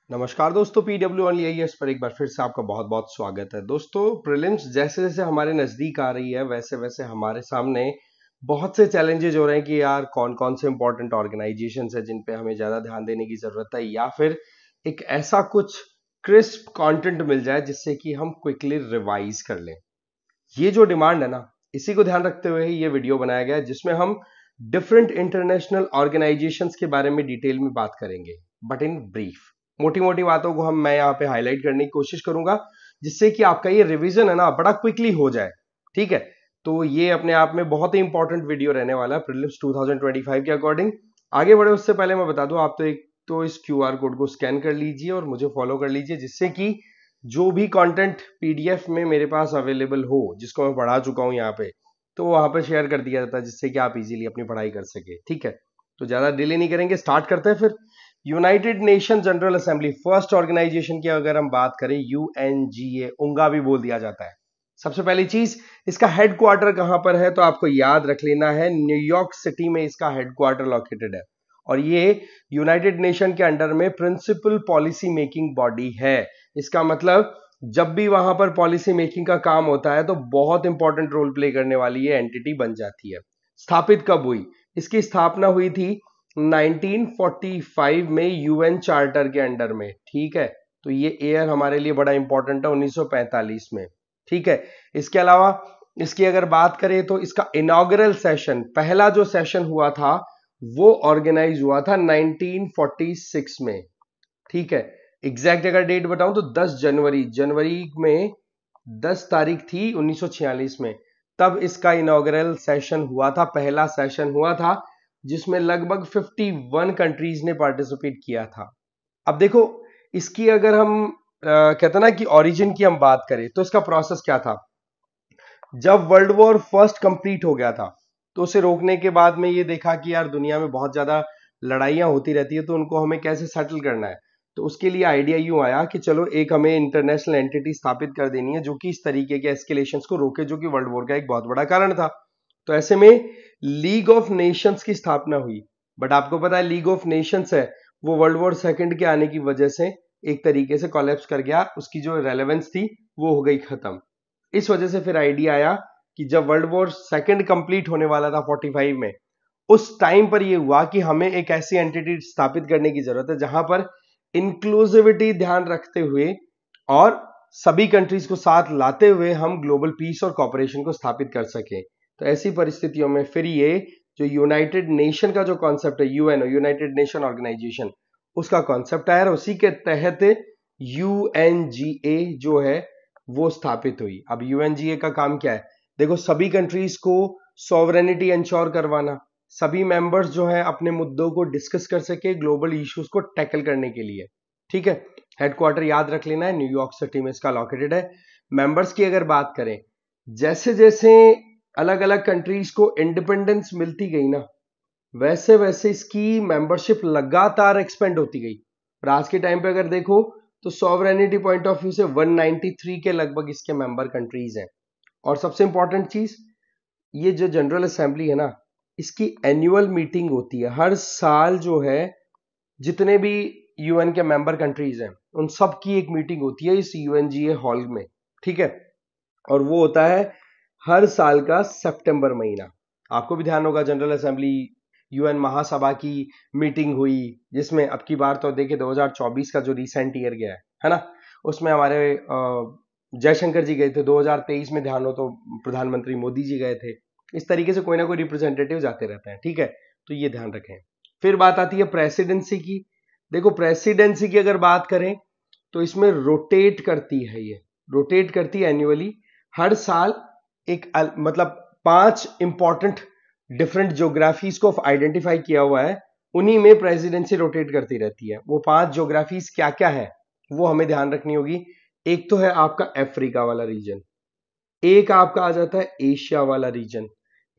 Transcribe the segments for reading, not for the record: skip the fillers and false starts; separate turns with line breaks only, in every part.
नमस्कार दोस्तों, PW only IAS पर एक बार फिर से आपका बहुत बहुत स्वागत है। दोस्तों, प्रीलिम्स जैसे जैसे हमारे नज़दीक आ रही है वैसे वैसे हमारे सामने बहुत से चैलेंजेस हो रहे हैं कि यार कौन कौन से इंपॉर्टेंट ऑर्गेनाइजेशंस है जिन पे हमें ज़्यादा ध्यान देने की ज़रूरत है, या फिर एक ऐसा कुछ क्रिस्प कंटेंट मिल जाए जिससे कि हम क्विकली रिवाइज कर लें। ये जो डिमांड है ना, इसी को ध्यान रखते हुए ही ये वीडियो बनाया गया है जिसमें हम डिफरेंट इंटरनेशनल ऑर्गेनाइजेशंस के बारे में डिटेल में बात करेंगे, बट इन ब्रीफ। मोटी मोटी बातों को मैं यहाँ पे हाईलाइट करने की कोशिश करूंगा जिससे कि आपका ये रिवीजन है ना बड़ा क्विकली हो जाए। ठीक है, तो ये अपने आप में बहुत ही इंपॉर्टेंट वीडियो रहने वाला है प्रीलिम्स 2025 के अकॉर्डिंग। आगे बढ़े उससे पहले मैं बता दूं, आप तो एक तो इस क्यूआर कोड को स्कैन कर लीजिए और मुझे फॉलो कर लीजिए, जिससे कि जो भी कंटेंट पीडीएफ में मेरे पास अवेलेबल हो जिसको मैं पढ़ा चुका हूं यहाँ पे, तो वहां पर शेयर कर दिया जाता है जिससे कि आप इजीली अपनी पढ़ाई कर सके। ठीक है, तो ज्यादा डिले नहीं करेंगे, स्टार्ट करते हैं फिर। United Nation General Assembly first organisation की अगर हम बात करें, यूएनजीए, उंगा भी बोल दिया जाता है। सबसे पहली चीज, इसका हेडक्वार्टर कहां पर है, तो आपको याद रख लेना है न्यूयॉर्क सिटी में इसका हेडक्वार्टर लोकेटेड है। और ये यूनाइटेड नेशन के अंडर में प्रिंसिपल पॉलिसी मेकिंग बॉडी है। इसका मतलब जब भी वहां पर पॉलिसी मेकिंग का काम होता है तो बहुत इंपॉर्टेंट रोल प्ले करने वाली ये एंटिटी बन जाती है। स्थापित कब हुई? इसकी स्थापना हुई थी 1945 में यूएन चार्टर के अंडर में। ठीक है, तो ये ईयर हमारे लिए बड़ा इंपॉर्टेंट है, 1945 में। ठीक है, इसके अलावा इसकी अगर बात करें तो इसका इनॉग्रल सेशन, पहला जो सेशन हुआ था वो ऑर्गेनाइज हुआ था 1946 में। ठीक है, एग्जैक्ट अगर डेट बताऊं तो 10 जनवरी, जनवरी में 10 तारीख थी 1946 में, तब इसका इनॉग्रल सेशन हुआ था, पहला सेशन हुआ था जिसमें लगभग 51 कंट्रीज ने पार्टिसिपेट किया था। अब देखो, इसकी अगर हम कहते ना कि ओरिजिन की हम बात करें तो इसका प्रोसेस क्या था। जब वर्ल्ड वॉर फर्स्ट कंप्लीट हो गया था तो उसे रोकने के बाद में ये देखा कि यार दुनिया में बहुत ज्यादा लड़ाइयां होती रहती है, तो उनको हमें कैसे सेटल करना है। तो उसके लिए आइडिया यूं आया कि चलो एक हमें इंटरनेशनल एंटिटी स्थापित कर देनी है जो कि इस तरीके के एस्केलेशंस को रोके, जो कि वर्ल्ड वॉर का एक बहुत बड़ा कारण था। तो ऐसे में लीग ऑफ नेशंस की स्थापना हुई। बट आपको पता है लीग ऑफ नेशंस है वो वर्ल्ड वॉर सेकंड के आने की वजह से एक तरीके से कोलैप्स कर गया, उसकी जो रेलेवेंस थी वो हो गई खत्म। इस वजह से फिर आइडिया आया कि जब वर्ल्ड वॉर सेकंड कंप्लीट होने वाला था 45 में, उस टाइम पर यह हुआ कि हमें एक ऐसी एंटिटी स्थापित करने की जरूरत है जहां पर इंक्लूसिविटी ध्यान रखते हुए और सभी कंट्रीज को साथ लाते हुए हम ग्लोबल पीस और कॉपरेशन को स्थापित कर सकें। तो ऐसी परिस्थितियों में फिर ये जो यूनाइटेड नेशन का जो कॉन्सेप्ट है, यूएनओ, यूनाइटेड नेशन ऑर्गेनाइजेशन, उसका कॉन्सेप्ट आया और उसी के तहत यूएनजीए जो है वो स्थापित हुई। अब यूएनजीए का काम क्या है? देखो, सभी कंट्रीज को सॉवरेनिटी इंश्योर करवाना, सभी मेंबर्स जो हैं अपने मुद्दों को डिस्कस कर सके ग्लोबल इश्यूज को टैकल करने के लिए। ठीक है, हेडक्वार्टर याद रख लेना है, न्यूयॉर्क सिटी में इसका लोकेटेड है। मेंबर्स की अगर बात करें, जैसे जैसे अलग अलग कंट्रीज को इंडिपेंडेंस मिलती गई ना, वैसे वैसे इसकी मेंबरशिप लगातार एक्सपेंड होती गई। और आज के टाइम पे अगर देखो तो सॉवरेनिटी पॉइंट ऑफ व्यू से 193 के लगभग इसके मेंबर कंट्रीज हैं। और सबसे इंपॉर्टेंट चीज, ये जो जनरल असेंबली है ना, इसकी एनुअल मीटिंग होती है हर साल। जो है जितने भी यूएन के मेंबर कंट्रीज हैं उन सब की एक मीटिंग होती है इस यूएनजीए हॉल में। ठीक है, और वो होता है हर साल का सितंबर महीना। आपको भी ध्यान होगा जनरल असेंबली यूएन महासभा की मीटिंग हुई, जिसमें अब की बार तो देखिए 2024 का जो रिसेंट ईयर गया है ना, उसमें हमारे जयशंकर जी गए थे। 2023 में ध्यान हो तो प्रधानमंत्री मोदी जी गए थे। इस तरीके से कोई ना कोई रिप्रेजेंटेटिव जाते रहते हैं। ठीक है, तो ये ध्यान रखें। फिर बात आती है प्रेसिडेंसी की। देखो, प्रेसिडेंसी की अगर बात करें तो इसमें रोटेट करती है, ये रोटेट करती है एनुअली। हर साल एक मतलब 5 इंपॉर्टेंट डिफरेंट ज्योग्राफीज को आइडेंटिफाई किया हुआ है, उन्हीं में प्रेसिडेंसी रोटेट करती रहती है। वो 5 ज्योग्राफीज क्या क्या है वो हमें ध्यान रखनी होगी। एक तो है आपका अफ्रीका वाला रीजन, एक आपका आ जाता है एशिया वाला रीजन,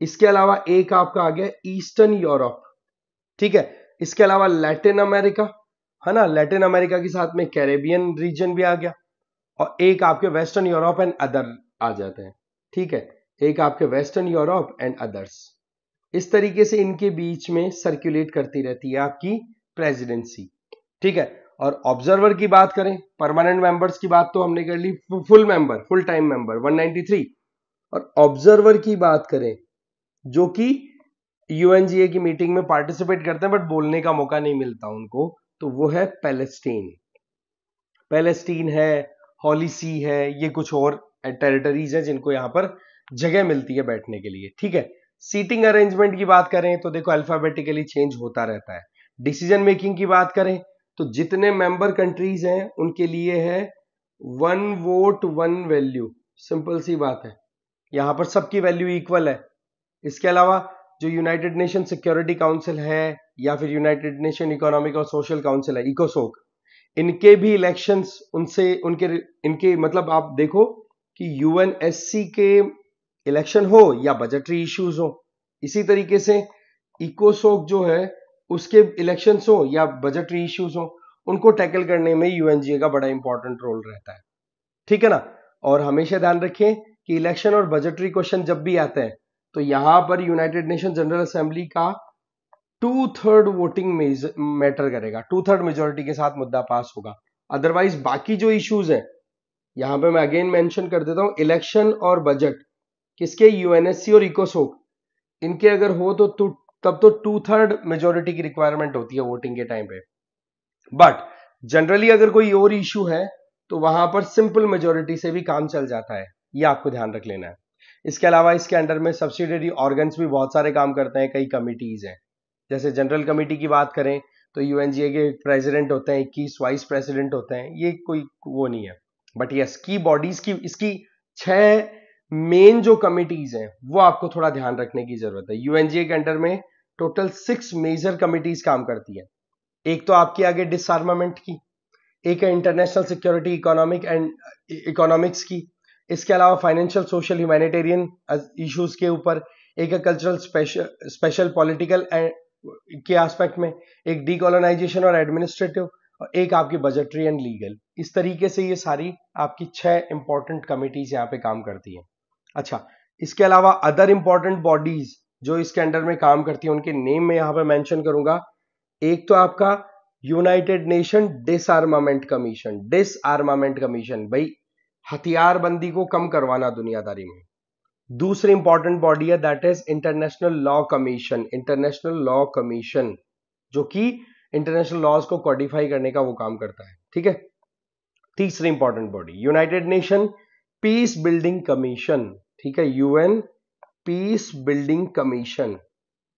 इसके अलावा एक आपका आ गया ईस्टर्न यूरोप। ठीक है, इसके अलावा लैटिन अमेरिका, है ना, लैटिन अमेरिका के साथ में कैरेबियन रीजन भी आ गया, और एक आपके वेस्टर्न यूरोप एंड अदर आ जाते हैं। ठीक है, एक आपके वेस्टर्न यूरोप एंड अदर्स। इस तरीके से इनके बीच में सर्कुलेट करती रहती है आपकी प्रेसिडेंसी। ठीक है, और ऑब्जर्वर की बात करें, परमानेंट मेंबर्स की बात तो हमने कर ली, full member, full time member 193। और ऑब्जर्वर की बात करें जो कि यूएनजीए की मीटिंग में पार्टिसिपेट करते हैं बट बोलने का मौका नहीं मिलता उनको, तो वो है पैलेस्टीन। पैलेस्टीन है, हॉली सी है, ये कुछ और टेरिटरीज है जिनको यहां पर जगह मिलती है बैठने के लिए। ठीक है, सीटिंग अरेंजमेंट की बात करें तो देखो अल्फाबेटिकली चेंज होता रहता है। डिसीजन मेकिंग की बात करें तो जितने मेंबर कंट्रीज हैं उनके लिए है 1 वोट 1 वैल्यू, सिंपल सी बात है, यहां पर सबकी वैल्यू इक्वल है। इसके अलावा जो यूनाइटेड नेशन सिक्योरिटी काउंसिल है या फिर यूनाइटेड नेशन इकोनॉमिक और सोशल काउंसिल है, इकोसोक, इनके भी इलेक्शंस उनसे उनके इनके मतलब आप देखो कि यूएनएससी के इलेक्शन हो या बजटरी इश्यूज हो, इसी तरीके से इकोसोक जो है उसके इलेक्शंस हो या बजटरी इश्यूज हो, उनको टैकल करने में यूएनजीए का बड़ा इंपॉर्टेंट रोल रहता है। ठीक है ना। और हमेशा ध्यान रखें कि इलेक्शन और बजटरी क्वेश्चन जब भी आते हैं तो यहां पर यूनाइटेड नेशन जनरल असेंबली का 2/3 वोटिंग मैटर करेगा, 2/3 मेजोरिटी के साथ मुद्दा पास होगा। अदरवाइज बाकी जो इश्यूज हैं, यहां पे मैं अगेन मेंशन कर देता हूं, इलेक्शन और बजट किसके, यूएनएससी और इकोसोक, इनके अगर हो तो तब तो 2/3 मेजोरिटी की रिक्वायरमेंट होती है वोटिंग के टाइम पे। बट जनरली अगर कोई और इश्यू है तो वहां पर सिंपल मेजोरिटी से भी काम चल जाता है, ये आपको ध्यान रख लेना है। इसके अलावा इसके अंडर में सब्सिडियरी ऑर्गन्स भी बहुत सारे काम करते हैं, कई कमिटीज हैं। जैसे जनरल कमेटी की बात करें तो यूएनजीए के प्रेसिडेंट होते हैं, 21 वाइस प्रेसिडेंट होते हैं, ये कोई वो नहीं है। बट यस, की बॉडीज की इसकी 6 मेन जो कमिटीज हैं वो आपको थोड़ा ध्यान रखने की जरूरत है। यूएनजीए के अंडर में टोटल 6 मेजर कमिटीज काम करती है। एक तो आपकी आगे डिसआर्मामेंट की, एक है international security economic and economics की, इसके अलावा फाइनेंशियल सोशल ह्यूमैनिटेरियन इश्यूज के ऊपर, एक है कल्चरल स्पेशल पॉलिटिकल के एस्पेक्ट में, एक डीकोलोनाइजेशन और एडमिनिस्ट्रेटिव, और एक आपकी बजटरी एंड लीगल। इस तरीके से ये सारी आपकी 6 इंपॉर्टेंट कमिटीज यहाँ पे काम करती हैं। अच्छा, इसके अलावा अदर इंपॉर्टेंट बॉडीज जो इसके अंडर में काम करती है उनके नेम में यहां पर मेंशन करूंगा। एक तो आपका यूनाइटेड नेशन डिसआर्मामेंट कमीशन, डिसआर्मामेंट कमीशन, भाई हथियारबंदी को कम करवाना दुनियादारी में। दूसरी इंपॉर्टेंट बॉडी है that is international law commission, international law commission जो कि इंटरनेशनल लॉज को कॉडिफाई करने का वो काम करता है। ठीक है। तीसरी important body United nation peace building commission, ठीक है, यूएन पीस बिल्डिंग कमीशन,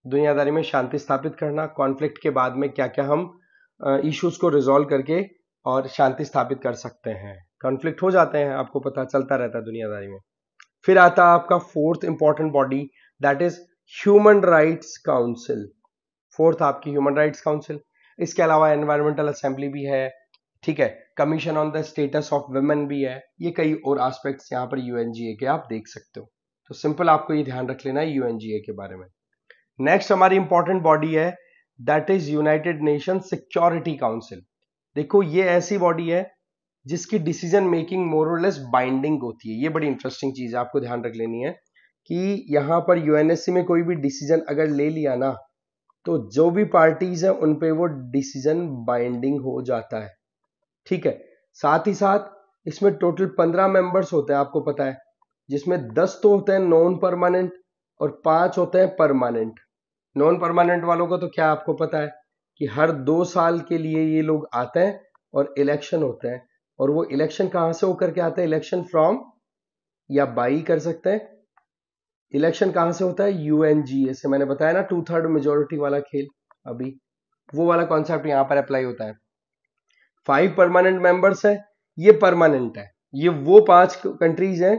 दुनियादारी में शांति स्थापित करना, कॉन्फ्लिक्ट के बाद में क्या क्या हम इश्यूज को रिजॉल्व करके और शांति स्थापित कर सकते हैं। कॉन्फ्लिक्ट हो जाते हैं, आपको पता चलता रहता है दुनियादारी में। फिर आता है आपका fourth important body that is human rights council, fourth आपकी ह्यूमन राइट्स काउंसिल। इसके अलावा एनवायरमेंटल असेंबली भी है, ठीक है, commission on the status of women भी है, ये कई और एस्पेक्ट्स यहाँ पर यूएनजीए के आप देख सकते हो। तो सिंपल आपको ये ध्यान रख लेना है यूएनजीए के बारे में। नेक्स्ट हमारी इंपॉर्टेंट बॉडी है that is United nation security council. देखो ये ऐसी बॉडी है जिसकी डिसीजन मेकिंग मोर और लेस बाइंडिंग होती है। ये बड़ी इंटरेस्टिंग चीज है, आपको ध्यान रख लेनी है कि यहां पर यूएनएससी में कोई भी डिसीजन अगर ले लिया ना तो जो भी पार्टीज है उन पे वो डिसीजन बाइंडिंग हो जाता है। ठीक है, साथ ही साथ इसमें टोटल 15 मेंबर्स होते हैं, आपको पता है, जिसमें 10 तो होते हैं नॉन परमानेंट और 5 होते हैं परमानेंट। नॉन परमानेंट वालों को तो क्या आपको पता है कि हर 2 साल के लिए ये लोग आते हैं और इलेक्शन होते हैं, और वो इलेक्शन कहां से होकर के आते हैं, इलेक्शन फ्रॉम या बाई कर सकते हैं। इलेक्शन कहां से होता है, यूएनजीए से। मैंने बताया ना 2/3 मेजोरिटी वाला खेल, अभी वो वाला कॉन्सेप्ट यहां पर अप्लाई होता है। 5 परमानेंट मेंबर्स है, ये परमानेंट है, ये वो 5 कंट्रीज हैं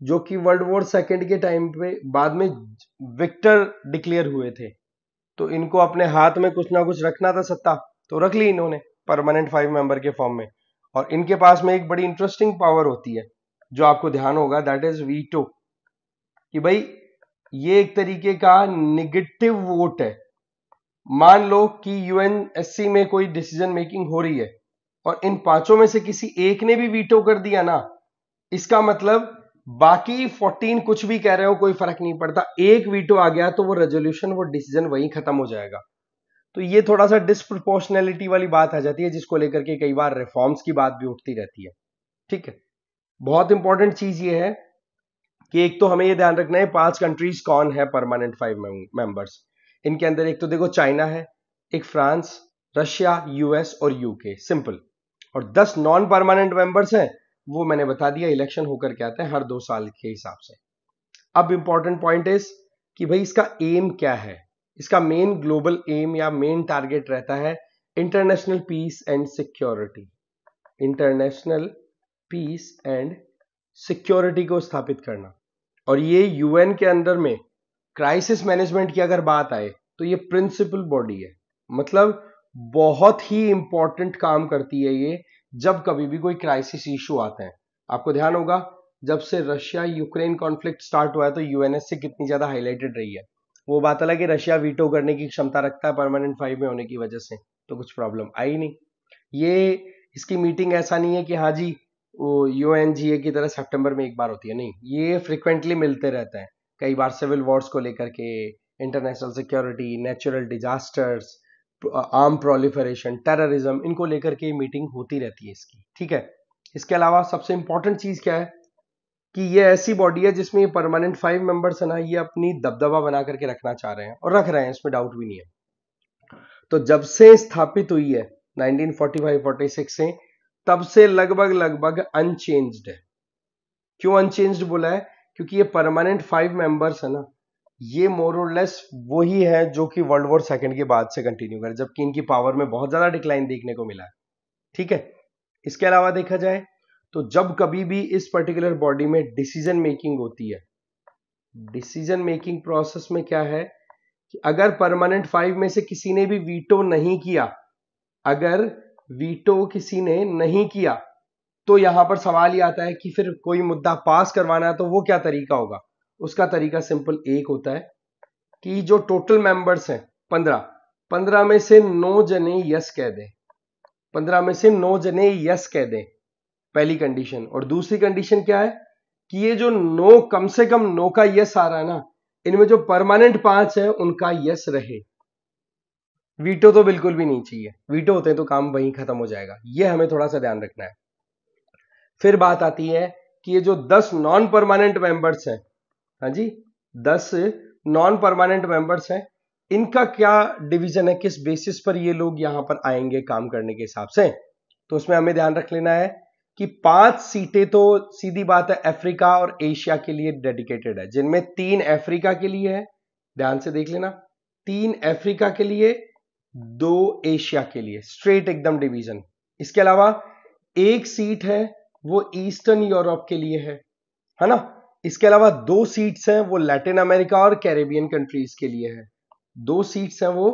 जो कि वर्ल्ड वॉर सेकेंड के टाइम पे बाद में विक्टर डिक्लेयर हुए थे, तो इनको अपने हाथ में कुछ ना कुछ रखना था सत्ता, तो रख ली इन्होंने परमानेंट 5 मेंबर के फॉर्म में। और इनके पास में एक बड़ी इंटरेस्टिंग पावर होती है जो आपको ध्यान होगा, दैट इज वीटो, कि भाई ये एक तरीके का निगेटिव वोट है। मान लो कि यूएनएससी में कोई डिसीजन मेकिंग हो रही है और इन 5 में से किसी एक ने भी वीटो कर दिया ना, इसका मतलब बाकी 14 कुछ भी कह रहे हो कोई फर्क नहीं पड़ता, एक वीटो आ गया तो वो रेजोल्यूशन, वो डिसीजन वहीं खत्म हो जाएगा। तो ये थोड़ा सा डिस्प्रोपोर्शनैलिटी वाली बात आ जाती है, जिसको लेकर के कई बार रिफॉर्म्स की बात भी उठती रहती है। ठीक है, बहुत इंपॉर्टेंट चीज ये है कि एक तो हमें ये ध्यान रखना है 5 कंट्रीज कौन है परमानेंट 5 मेंबर्स। इनके अंदर एक तो देखो चाइना है, एक फ्रांस, रशिया, यूएस और यूके, सिंपल। और 10 नॉन परमानेंट मेंबर्स हैं, वो मैंने बता दिया, इलेक्शन होकर के आते हैं हर 2 साल के हिसाब से। अब इंपॉर्टेंट पॉइंट इज कि भाई इसका एम क्या है। इसका मेन ग्लोबल एम या मेन टारगेट रहता है international peace and security. International peace and security को स्थापित करना। और ये यूएन के अंदर में क्राइसिस मैनेजमेंट की अगर बात आए तो ये प्रिंसिपल बॉडी है, मतलब बहुत ही इंपॉर्टेंट काम करती है ये जब कभी भी कोई क्राइसिस इशू आता है। आपको ध्यान होगा जब से रशिया यूक्रेन कॉन्फ्लिक्ट स्टार्ट हुआ है तो यूएनएससी कितनी ज्यादा हाईलाइटेड रही है। वो बात अलग है, रशिया वीटो करने की क्षमता रखता है परमानेंट 5 में होने की वजह से, तो कुछ प्रॉब्लम आई नहीं। ये इसकी मीटिंग ऐसा नहीं है कि हाँ जी वो यूएनजीए की तरह सितंबर में एक बार होती है, नहीं, ये फ्रिक्वेंटली मिलते रहते हैं। कई बार सिविल वॉर्स को लेकर के, international security, natural disasters, arm proliferation, terrorism, इनको लेकर के मीटिंग होती रहती है इसकी। ठीक है, इसके अलावा सबसे इंपॉर्टेंट चीज क्या है कि ये ऐसी बॉडी है जिसमें ये परमानेंट 5 मेंबर्स है ना, ये अपनी दबदबा बना करके रखना चाह रहे हैं और रख रहे हैं, इसमें डाउट भी नहीं है। तो जब से स्थापित हुई है 1945-46 से, तब से लगभग अनचेंज्ड है। क्यों अनचेंज्ड बोला है? क्योंकि ये परमानेंट 5 मेंबर्स है ना, ये मोर और लेस वही है जो कि वर्ल्ड वॉर सेकंड के बाद से कंटिन्यू कर, जबकि इनकी पावर में बहुत ज्यादा डिक्लाइन देखने को मिला है। ठीक है, इसके अलावा देखा जाए तो जब कभी भी इस पर्टिकुलर बॉडी में डिसीजन मेकिंग होती है, डिसीजन मेकिंग प्रोसेस में क्या है कि अगर परमानेंट 5 में से किसी ने भी वीटो नहीं किया, अगर वीटो किसी ने नहीं किया, तो यहां पर सवाल ये आता है कि फिर कोई मुद्दा पास करवाना है तो वो क्या तरीका होगा। उसका तरीका सिंपल एक होता है कि जो टोटल मेंबर्स हैं 15 में से 9 जने यस कह दें, 15 में से 9 जने यस कह दें, पहली कंडीशन। और दूसरी कंडीशन क्या है कि ये जो 9, कम से कम 9 का यस आ रहा है ना, इनमें जो परमानेंट 5 है उनका यस रहे। वीटो तो बिल्कुल भी नहीं चाहिए, वीटो होते हैं तो काम वहीं खत्म हो जाएगा, ये हमें थोड़ा सा ध्यान रखना है। फिर बात आती है कि ये जो 10 नॉन परमानेंट मेंबर्स हैं, हाँ जी 10 नॉन परमानेंट मेंबर्स हैं, इनका क्या डिवीजन है, किस बेसिस पर ये लोग यहां पर आएंगे काम करने के हिसाब से। तो उसमें हमें ध्यान रख लेना है कि 5 सीटें तो सीधी बात है अफ्रीका और एशिया के लिए डेडिकेटेड है, जिनमें 3 अफ्रीका के लिए है, ध्यान से देख लेना, 3 अफ्रीका के लिए, 2 एशिया के लिए, स्ट्रेट एकदम डिवीजन। इसके अलावा एक सीट है वो ईस्टर्न यूरोप के लिए है ना। इसके अलावा 2 सीट्स हैं वो लैटिन अमेरिका और कैरेबियन कंट्रीज के लिए है। 2 सीट्स हैं वो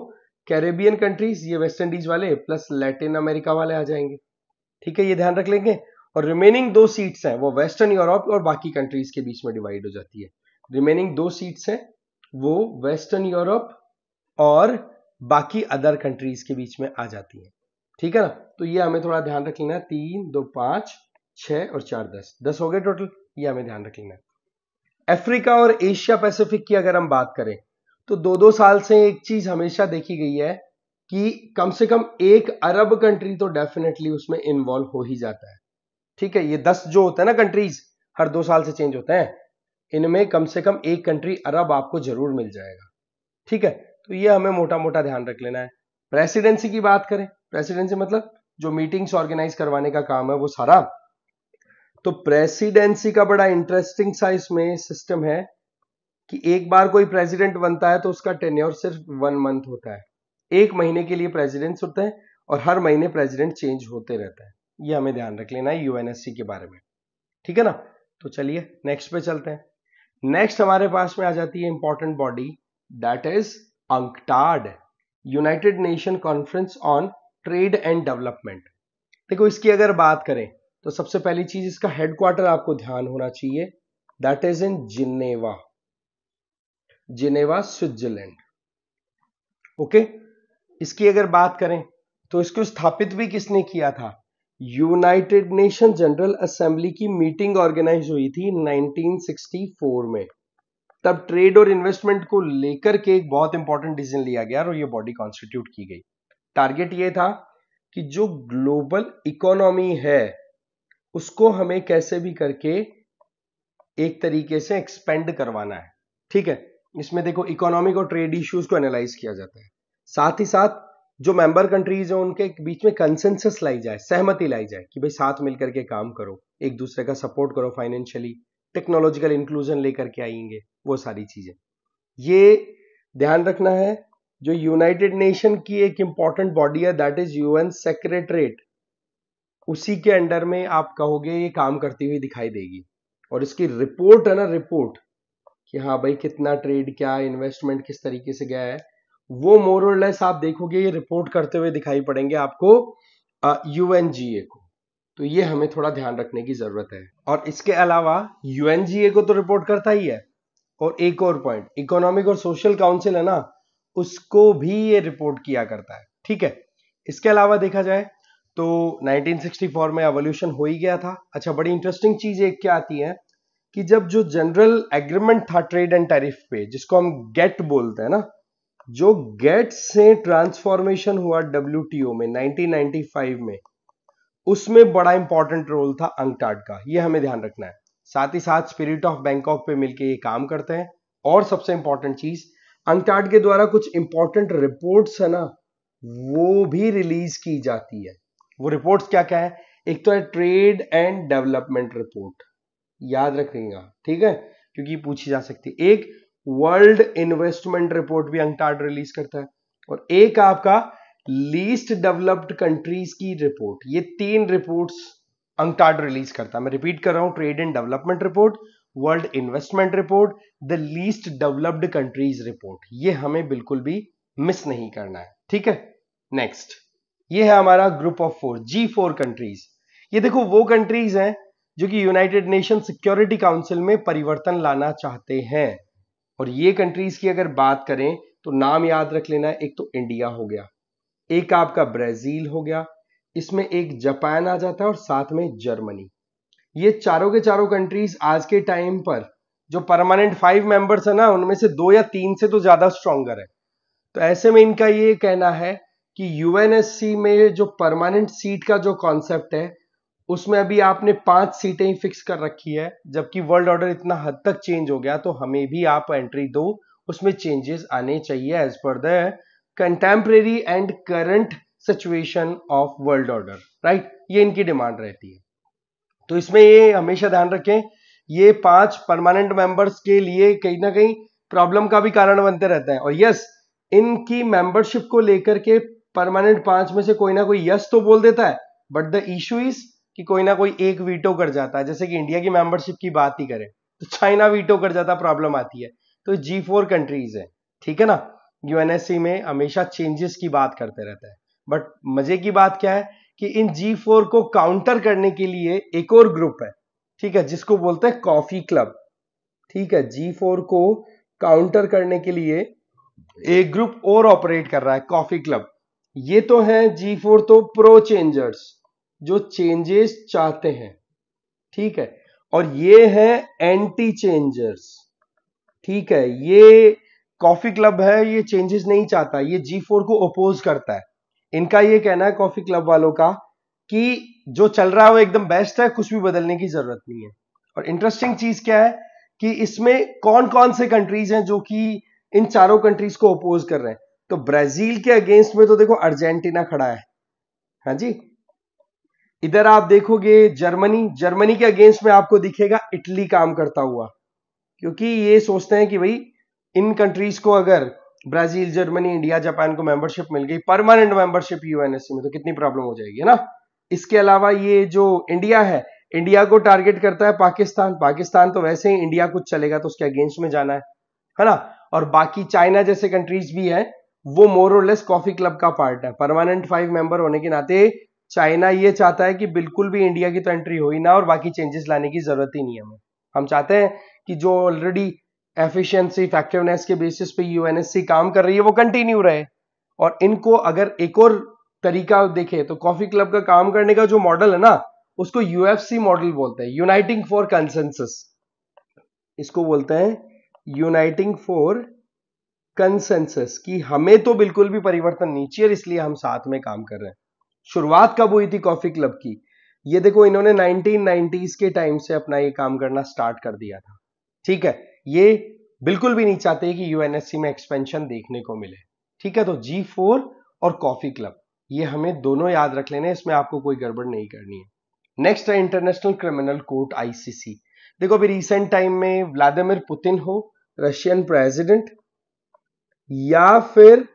कैरेबियन कंट्रीज, ये वेस्ट इंडीज वाले प्लस लैटिन अमेरिका वाले आ जाएंगे। ठीक है, ये ध्यान रख लेंगे। और रिमेनिंग 2 सीट्स हैं वो वेस्टर्न यूरोप और बाकी कंट्रीज के बीच में डिवाइड हो जाती है। रिमेनिंग 2 सीट्स हैं वो वेस्टर्न यूरोप और बाकी अदर कंट्रीज के बीच में आ जाती है। ठीक है ना, तो ये हमें थोड़ा ध्यान रख लेना है। 3, 2, 5, 6 और 4, 10 हो गए टोटल, ये हमें ध्यान रख लेना है। अफ्रीका और एशिया पैसिफिक की अगर हम बात करें तो 2-2 साल से एक चीज हमेशा देखी गई है कि कम से कम 1 अरब कंट्री तो डेफिनेटली उसमें इन्वॉल्व हो ही जाता है। ठीक है, ये 10 जो होता है ना कंट्रीज, हर 2 साल से चेंज होते हैं, इनमें कम से कम 1 कंट्री अरब आपको जरूर मिल जाएगा। ठीक है, तो ये हमें मोटा मोटा ध्यान रख लेना है। प्रेसिडेंसी की बात करें, प्रेसिडेंसी मतलब जो मीटिंग्स ऑर्गेनाइज करवाने का काम है वो सारा, तो प्रेसिडेंसी का बड़ा इंटरेस्टिंग सा इसमें सिस्टम है कि एक बार कोई प्रेसिडेंट बनता है तो उसका टेन्योर सिर्फ 1 मंथ होता है, 1 महीने के लिए प्रेसिडेंट्स होते हैं और हर महीने प्रेसिडेंट चेंज होते रहता है। ये हमें ध्यान रख लेना है यूएनएससी के बारे में। ठीक है ना, तो चलिए नेक्स्ट पे चलते हैं। नेक्स्ट हमारे पास में आ जाती है important body, that is UNCTAD, United nation conference on trade and development. देखो इसकी अगर बात करें तो सबसे पहली चीज इसका हेडक्वार्टर आपको ध्यान होना चाहिए, that is in Geneva, Geneva Switzerland. Okay, इसकी अगर बात करें तो इसको स्थापित भी किसने किया था, यूनाइटेड नेशन जनरल असेंबली की मीटिंग ऑर्गेनाइज हुई थी 1964 में। तब ट्रेड और इन्वेस्टमेंट को लेकर के एक बहुत इंपॉर्टेंट डिसीजन लिया गया और ये बॉडी कॉन्स्टिट्यूट की गई। टारगेट ये था कि जो ग्लोबल इकोनॉमी है उसको हमें कैसे भी करके एक तरीके से एक्सपेंड करवाना है। ठीक है, इसमें देखो इकोनॉमिक और ट्रेड इश्यूज को एनालाइज किया जाता है, साथ ही साथ जो मेंबर कंट्रीज हैं उनके बीच में कंसेंसस लाई जाए, सहमति लाई जाए कि भाई साथ मिलकर के काम करो, एक दूसरे का सपोर्ट करो, फाइनेंशियली टेक्नोलॉजिकल इंक्लूजन लेकर के आएंगे, वो सारी चीजें। ये ध्यान रखना है, जो यूनाइटेड नेशन की एक इंपॉर्टेंट बॉडी है दैट इज यूएन सेक्रेटरीट, उसी के अंडर में आप कहोगे ये काम करती हुई दिखाई देगी। और इसकी रिपोर्ट है ना, रिपोर्ट कि हाँ भाई कितना ट्रेड, क्या इन्वेस्टमेंट किस तरीके से गया है, वो मोर और लेस आप देखोगे ये रिपोर्ट करते हुए दिखाई पड़ेंगे आपको यूएनजीए को। तो ये हमें थोड़ा ध्यान रखने की जरूरत है। और इसके अलावा यूएनजीए को तो रिपोर्ट करता ही है, और एक और पॉइंट, इकोनॉमिक और सोशल काउंसिल है ना, उसको भी ये रिपोर्ट किया करता है। ठीक है, इसके अलावा देखा जाए तो 1964 में एवोल्यूशन हो ही गया था। अच्छा, बड़ी इंटरेस्टिंग चीज एक क्या आती है कि जब जो जनरल एग्रीमेंट था ट्रेड एंड टैरिफ पे, जिसको हम गेट बोलते हैं ना, जो गेट से ट्रांसफॉर्मेशन हुआ डब्ल्यूटीओ में 1995 में, उसमें बड़ा इंपॉर्टेंट रोल था अंकटाड का, ये हमें ध्यान रखना है। साथ ही साथ स्पिरिट ऑफ बैंकॉक पे मिलके ये काम करते हैं। और सबसे इंपॉर्टेंट चीज, अंकटाड के द्वारा कुछ इंपॉर्टेंट रिपोर्ट्स है ना, वो भी रिलीज की जाती है। वो रिपोर्ट्स क्या क्या है, एक तो है ट्रेड एंड डेवलपमेंट रिपोर्ट, याद रखिएगा, ठीक है, क्योंकि पूछी जा सकती है। एक वर्ल्ड इन्वेस्टमेंट रिपोर्ट भी अंकटाड रिलीज करता है, और एक आपका लीस्ट डेवलप्ड कंट्रीज की रिपोर्ट। ये 3 रिपोर्ट्स अंकटाड रिलीज करता है। मैं रिपीट कर रहा हूं, trade and development report, world investment report, the least developed countries report. ये हमें बिल्कुल भी मिस नहीं करना है। ठीक है, नेक्स्ट, ये है हमारा ग्रुप ऑफ 4, G4 कंट्रीज। ये देखो वो कंट्रीज हैं जो कि यूनाइटेड नेशन सिक्योरिटी काउंसिल में परिवर्तन लाना चाहते हैं। और ये कंट्रीज की अगर बात करें तो नाम याद रख लेना है, एक तो इंडिया हो गया, एक आपका ब्राजील हो गया, इसमें एक जापान आ जाता है, और साथ में जर्मनी। ये चारों के चारों कंट्रीज आज के टाइम पर जो परमानेंट 5 मेंबर्स है ना, उनमें से 2 या 3 से तो ज्यादा स्ट्रॉन्गर है। तो ऐसे में इनका ये कहना है कि यूएनएससी में जो परमानेंट सीट का जो कॉन्सेप्ट है, उसमें अभी आपने 5 सीटें ही फिक्स कर रखी है, जबकि वर्ल्ड ऑर्डर इतना हद तक चेंज हो गया, तो हमें भी आप एंट्री दो, उसमें चेंजेस आने चाहिए as per the contemporary and current situation of world order, right. ये इनकी डिमांड रहती है। तो इसमें ये हमेशा ध्यान रखें, ये 5 परमानेंट मेंबर्स के लिए कहीं ना कहीं प्रॉब्लम का भी कारण बनते रहता है। और यस, इनकी मेंबरशिप को लेकर के परमानेंट 5 में से कोई ना कोई यस तो बोल देता है, बट द इशू इज कि कोई ना कोई एक वीटो कर जाता है। जैसे कि इंडिया की मेंबरशिप की बात ही करें तो चाइना वीटो कर जाता, प्रॉब्लम आती है। तो G4 कंट्रीज है, ठीक है ना। यूएनएससी में हमेशा चेंजेस की बात करते रहता है, बट मजे की बात क्या है कि इन G4 को काउंटर करने के लिए एक और ग्रुप है, ठीक है, जिसको बोलते हैं कॉफी क्लब। ठीक है, G4 को काउंटर करने के लिए एक ग्रुप और ऑपरेट कर रहा है, कॉफी क्लब। ये तो है G4 तो प्रो चेंजर्स, जो चेंजेस चाहते हैं, ठीक है, और ये है एंटी चेंजर्स। ठीक है, ये कॉफी क्लब है, ये चेंजेस नहीं चाहता, ये G4 को अपोज करता है। इनका ये कहना है कॉफी क्लब वालों का कि जो चल रहा है वो एकदम बेस्ट है, कुछ भी बदलने की जरूरत नहीं है। और इंटरेस्टिंग चीज क्या है कि इसमें कौन कौन से कंट्रीज हैं जो कि इन चारों कंट्रीज को अपोज कर रहे हैं। तो ब्राजील के अगेंस्ट में तो देखो अर्जेंटीना खड़ा है, हाँ जी। इधर आप देखोगे जर्मनी के अगेंस्ट में आपको दिखेगा इटली काम करता हुआ, क्योंकि ये सोचते हैं कि भाई इन कंट्रीज को अगर ब्राजील, जर्मनी, इंडिया, जापान को मेंबरशिप मिल गई, परमानेंट मेंबरशिप यूएनएससी में, तो कितनी प्रॉब्लम हो जाएगी, है ना। इसके अलावा ये जो इंडिया है, इंडिया को टारगेट करता है पाकिस्तान तो वैसे ही इंडिया कुछ चलेगा तो उसके अगेंस्ट में जाना है ना। और बाकी चाइना जैसे कंट्रीज भी है, वो मोर और लेस कॉफी क्लब का पार्ट है। परमानेंट 5 मेंबर होने के नाते चाइना ये चाहता है कि बिल्कुल भी इंडिया की तो एंट्री हो ही ना, और बाकी चेंजेस लाने की जरूरत ही नहीं है हमें। हम चाहते हैं कि जो ऑलरेडी एफिशिएंसी, इफेक्टिवनेस के बेसिस पे यूएनएससी काम कर रही है वो कंटिन्यू रहे। और इनको अगर एक और तरीका देखें तो कॉफी क्लब का काम करने का जो मॉडल है ना, उसको यूएफसी मॉडल बोलते हैं, यूनाइटिंग फॉर कंसेंसस। इसको बोलते हैं यूनाइटिंग फॉर कंसेंसस कि हमें तो बिल्कुल भी परिवर्तन नहीं चाहिए, इसलिए हम साथ में काम कर रहे हैं। शुरुआत कब हुई थी कॉफी क्लब की? ये देखो, इन्होंने 1990s के टाइम से अपना ये काम करना स्टार्ट कर दिया था। ठीक है, ये बिल्कुल भी नहीं चाहते कि यूएनएससी में एक्सपेंशन देखने को मिले। ठीक है, तो G4 और कॉफी क्लब ये हमें दोनों याद रख लेने, इसमें आपको कोई गड़बड़ नहीं करनी है। नेक्स्ट है इंटरनेशनल क्रिमिनल कोर्ट ICC। देखो अभी रिसेंट टाइम में व्लादिमीर पुतिन हो रशियन प्रेसिडेंट, या फिर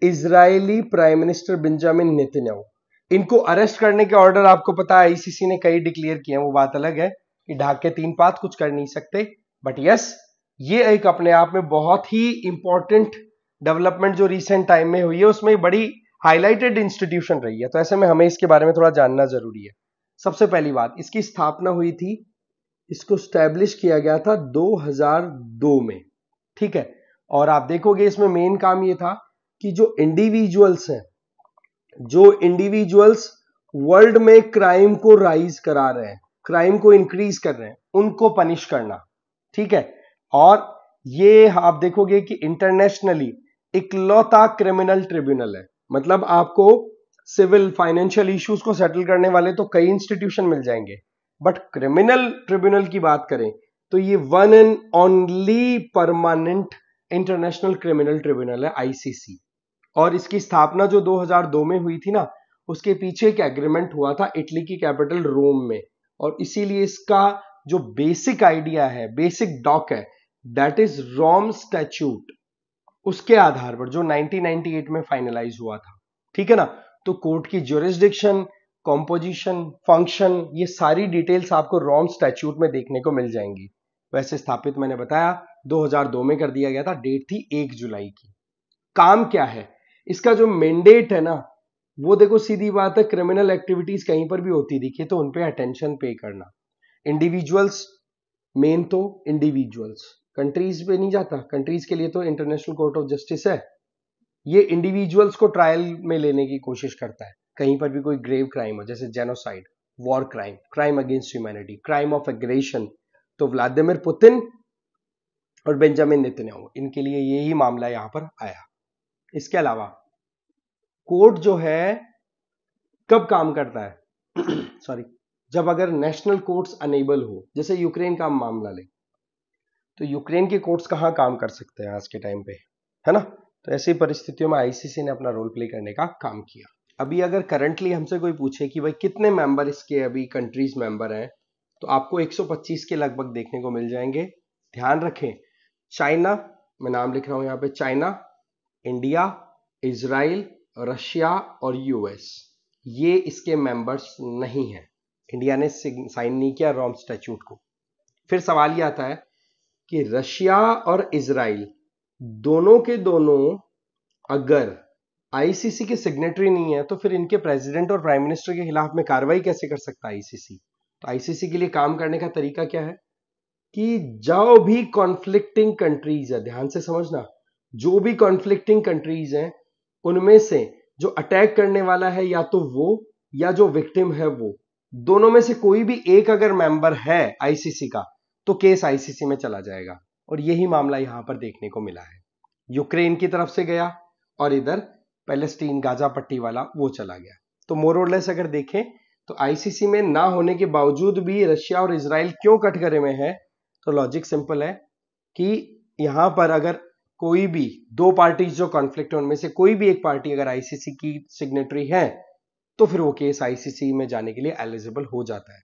Israeli prime minister Benjamin Netanyahu, इनको अरेस्ट करने के ऑर्डर आपको पता है आईसीसी ने कई डिक्लेयर किए हैं। वो बात अलग है कि ढाक के 3 पात कुछ कर नहीं सकते, बट यस ये एक अपने आप में बहुत ही इंपॉर्टेंट डेवलपमेंट जो रिसेंट टाइम में हुई है, उसमें बड़ी हाईलाइटेड इंस्टीट्यूशन रही है। तो ऐसे में हमें इसके बारे में थोड़ा जानना जरूरी है। सबसे पहली बात, इसकी स्थापना हुई थी, इसको स्टैब्लिश किया गया था 2002 में। ठीक है, और आप देखोगे इसमें मेन काम ये था कि जो इंडिविजुअल्स हैं, जो इंडिविजुअल्स वर्ल्ड में क्राइम को राइज करा रहे हैं, क्राइम को इंक्रीज कर रहे हैं, उनको पनिश करना। ठीक है, और ये आप देखोगे कि इंटरनेशनली इकलौता क्रिमिनल ट्रिब्यूनल है। मतलब आपको सिविल फाइनेंशियल इश्यूज को सेटल करने वाले तो कई इंस्टीट्यूशन मिल जाएंगे, बट क्रिमिनल ट्रिब्यूनल की बात करें तो ये one and only permanent international criminal tribunal है आईसीसी। और इसकी स्थापना जो 2002 में हुई थी ना, उसके पीछे एक एग्रीमेंट हुआ था इटली की कैपिटल रोम में, और इसीलिए इसका जो बेसिक आइडिया है, बेसिक डॉक है, दैट इज रोम स्टैच्यूट, उसके आधार पर जो 1998 में फाइनलाइज हुआ था। ठीक है ना, तो कोर्ट की ज्यूरिसडिक्शन, कॉम्पोजिशन, फंक्शन, ये सारी डिटेल्स आपको रोम स्टैच्यूट में देखने को मिल जाएंगी। वैसे स्थापित मैंने बताया 2002 में कर दिया गया था, डेट थी 1 जुलाई की। काम क्या है इसका? जो मैंडेट है ना, वो देखो सीधी बात है, क्रिमिनल एक्टिविटीज कहीं पर भी होती दिखे तो उन पे अटेंशन पे करना। इंडिविजुअल्स, मेन तो इंडिविजुअल्स, कंट्रीज पे नहीं जाता, कंट्रीज के लिए तो इंटरनेशनल कोर्ट ऑफ जस्टिस है। ये इंडिविजुअल्स को ट्रायल में लेने की कोशिश करता है कहीं पर भी कोई ग्रेव क्राइम हो, जैसे genocide, war crime, crime against humanity, crime of aggression. तो व्लादिमीर पुतिन और बेंजामिन नेतन्याहू, इनके लिए यही मामला यहां पर आया। इसके अलावा कोर्ट जो है कब काम करता है सॉरी, जब अगर नेशनल कोर्ट्स अनेबल हो, जैसे यूक्रेन का मामला ले, तो यूक्रेन के कोर्ट्स कहां काम कर सकते हैं आज के टाइम पे, है ना? तो ऐसी परिस्थितियों में आईसीसी ने अपना रोल प्ले करने का काम किया। अभी अगर करंटली हमसे कोई पूछे कि भाई कितने मेंबर इसके अभी कंट्रीज मेंबर हैं, तो आपको 125 के लगभग देखने को मिल जाएंगे। ध्यान रखें, चाइना, मैं नाम लिख रहा हूं यहां पे, चाइना, इंडिया, इजराइल, रशिया और यूएस, ये इसके मेंबर्स नहीं हैं। इंडिया ने साइन नहीं किया रोम स्टैच्यूट को। फिर सवाल ये आता है कि रशिया और इजराइल दोनों के दोनों अगर आईसीसी के सिग्नेटरी नहीं है, तो फिर इनके प्रेसिडेंट और प्राइम मिनिस्टर के खिलाफ में कार्रवाई कैसे कर सकता है आईसीसी? तो आईसीसी के लिए काम करने का तरीका क्या है कि जो भी कॉन्फ्लिक्टिंग कंट्रीज है, ध्यान से समझना, जो भी कॉन्फ्लिक्टिंग कंट्रीज हैं, उनमें से जो अटैक करने वाला है या तो वो या जो विक्टिम है वो, दोनों में से कोई भी एक अगर मेंबर है आईसीसी का, तो केस आईसीसी में चला जाएगा। और यही मामला यहां पर देखने को मिला है। यूक्रेन की तरफ से गया और इधर पैलेस्टीन गाजा पट्टी वाला वो चला गया। तो मोरलेस अगर देखें तो आईसीसी में ना होने के बावजूद भी रशिया और इजराइल क्यों कटघरे में है? तो लॉजिक सिंपल है कि यहां पर अगर कोई भी दो पार्टीज जो कॉन्फ्लिक्ट है, उनमें से कोई भी एक पार्टी अगर आईसीसी की सिग्नेटरी है, तो फिर वो केस आईसीसी में जाने के लिए एलिजिबल हो जाता है।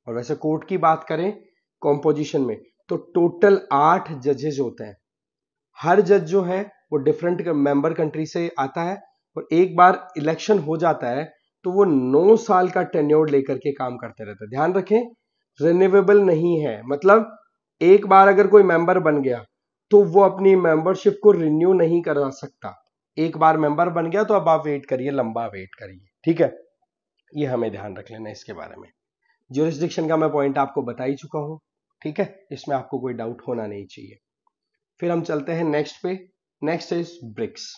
और वैसे कोर्ट की बात करें कॉम्पोजिशन में, तो टोटल 8 जजेस होते हैं। हर जज जो है वो डिफरेंट मेंबर कंट्री से आता है, और एक बार इलेक्शन हो जाता है तो वो 9 साल का टेन्योर लेकर के काम करते रहते हैं। ध्यान रखें, रिन्यूएबल नहीं है, मतलब एक बार अगर कोई मेंबर बन गया तो वो अपनी मेंबरशिप को रिन्यू नहीं करा सकता। एक बार मेंबर बन गया तो अब आप वेट करिए, लंबा वेट करिए। ठीक है, ये हमें ध्यान रख लेना इसके बारे में। ज्यूरिसडिक्शन का मैं पॉइंट आपको बता ही चुका हूं, ठीक है, इसमें आपको कोई डाउट होना नहीं चाहिए। फिर हम चलते हैं नेक्स्ट पे। Next is BRICS.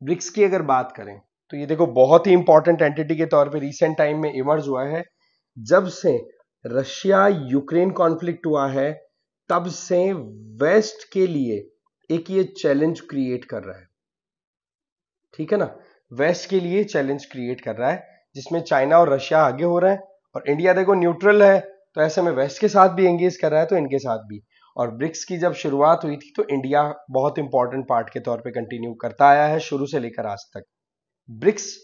ब्रिक्स की अगर बात करें तो ये देखो बहुत ही इंपॉर्टेंट एंटिटी के तौर पे रिसेंट टाइम में इमर्ज हुआ है। जब से रशिया यूक्रेन कॉन्फ्लिक्ट हुआ है, तब से वेस्ट के लिए एक ये चैलेंज क्रिएट कर रहा है, ठीक है ना। वेस्ट के लिए चैलेंज क्रिएट कर रहा है जिसमें चाइना और रशिया आगे हो रहे हैं और इंडिया देखो न्यूट्रल है, तो ऐसे में वेस्ट के साथ भी एंगेज कर रहा है तो इनके साथ भी। और ब्रिक्स की जब शुरुआत हुई थी तो इंडिया बहुत इंपॉर्टेंट पार्ट के तौर पे कंटिन्यू करता आया है शुरू से लेकर आज तक। BRICS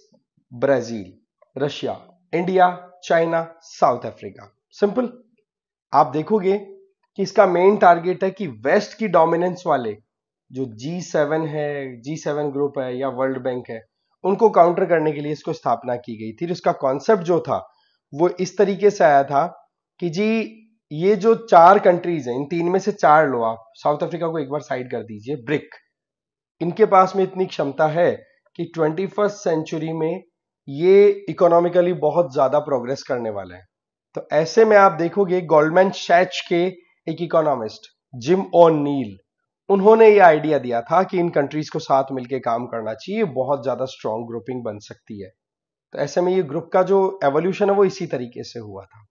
Brazil, Russia, India, China, South Africa, simple. आप देखोगे कि इसका मेन टारगेट है कि वेस्ट की डोमिनेंस वाले जो G7 है, G7 ग्रुप है या वर्ल्ड बैंक है, उनको काउंटर करने के लिए इसको स्थापना की गई थी। इसका कॉन्सेप्ट जो था वो इस तरीके से आया था कि जी ये जो 4 कंट्रीज हैं, इन 3 में से 4 लो आप, साउथ अफ्रीका को एक बार साइड कर दीजिए, ब्रिक, इनके पास में इतनी क्षमता है कि 21st सेंचुरी में ये इकोनॉमिकली बहुत ज्यादा प्रोग्रेस करने वाले हैं। तो ऐसे में आप देखोगे गोल्डमैन सैच के एक इकोनॉमिस्ट जिम ओ'नील, उन्होंने ये आइडिया दिया था कि इन कंट्रीज को साथ मिलकर काम करना चाहिए, बहुत ज्यादा स्ट्रॉन्ग ग्रुपिंग बन सकती है। तो ऐसे में ये ग्रुप का जो एवोल्यूशन है वो इसी तरीके से हुआ था,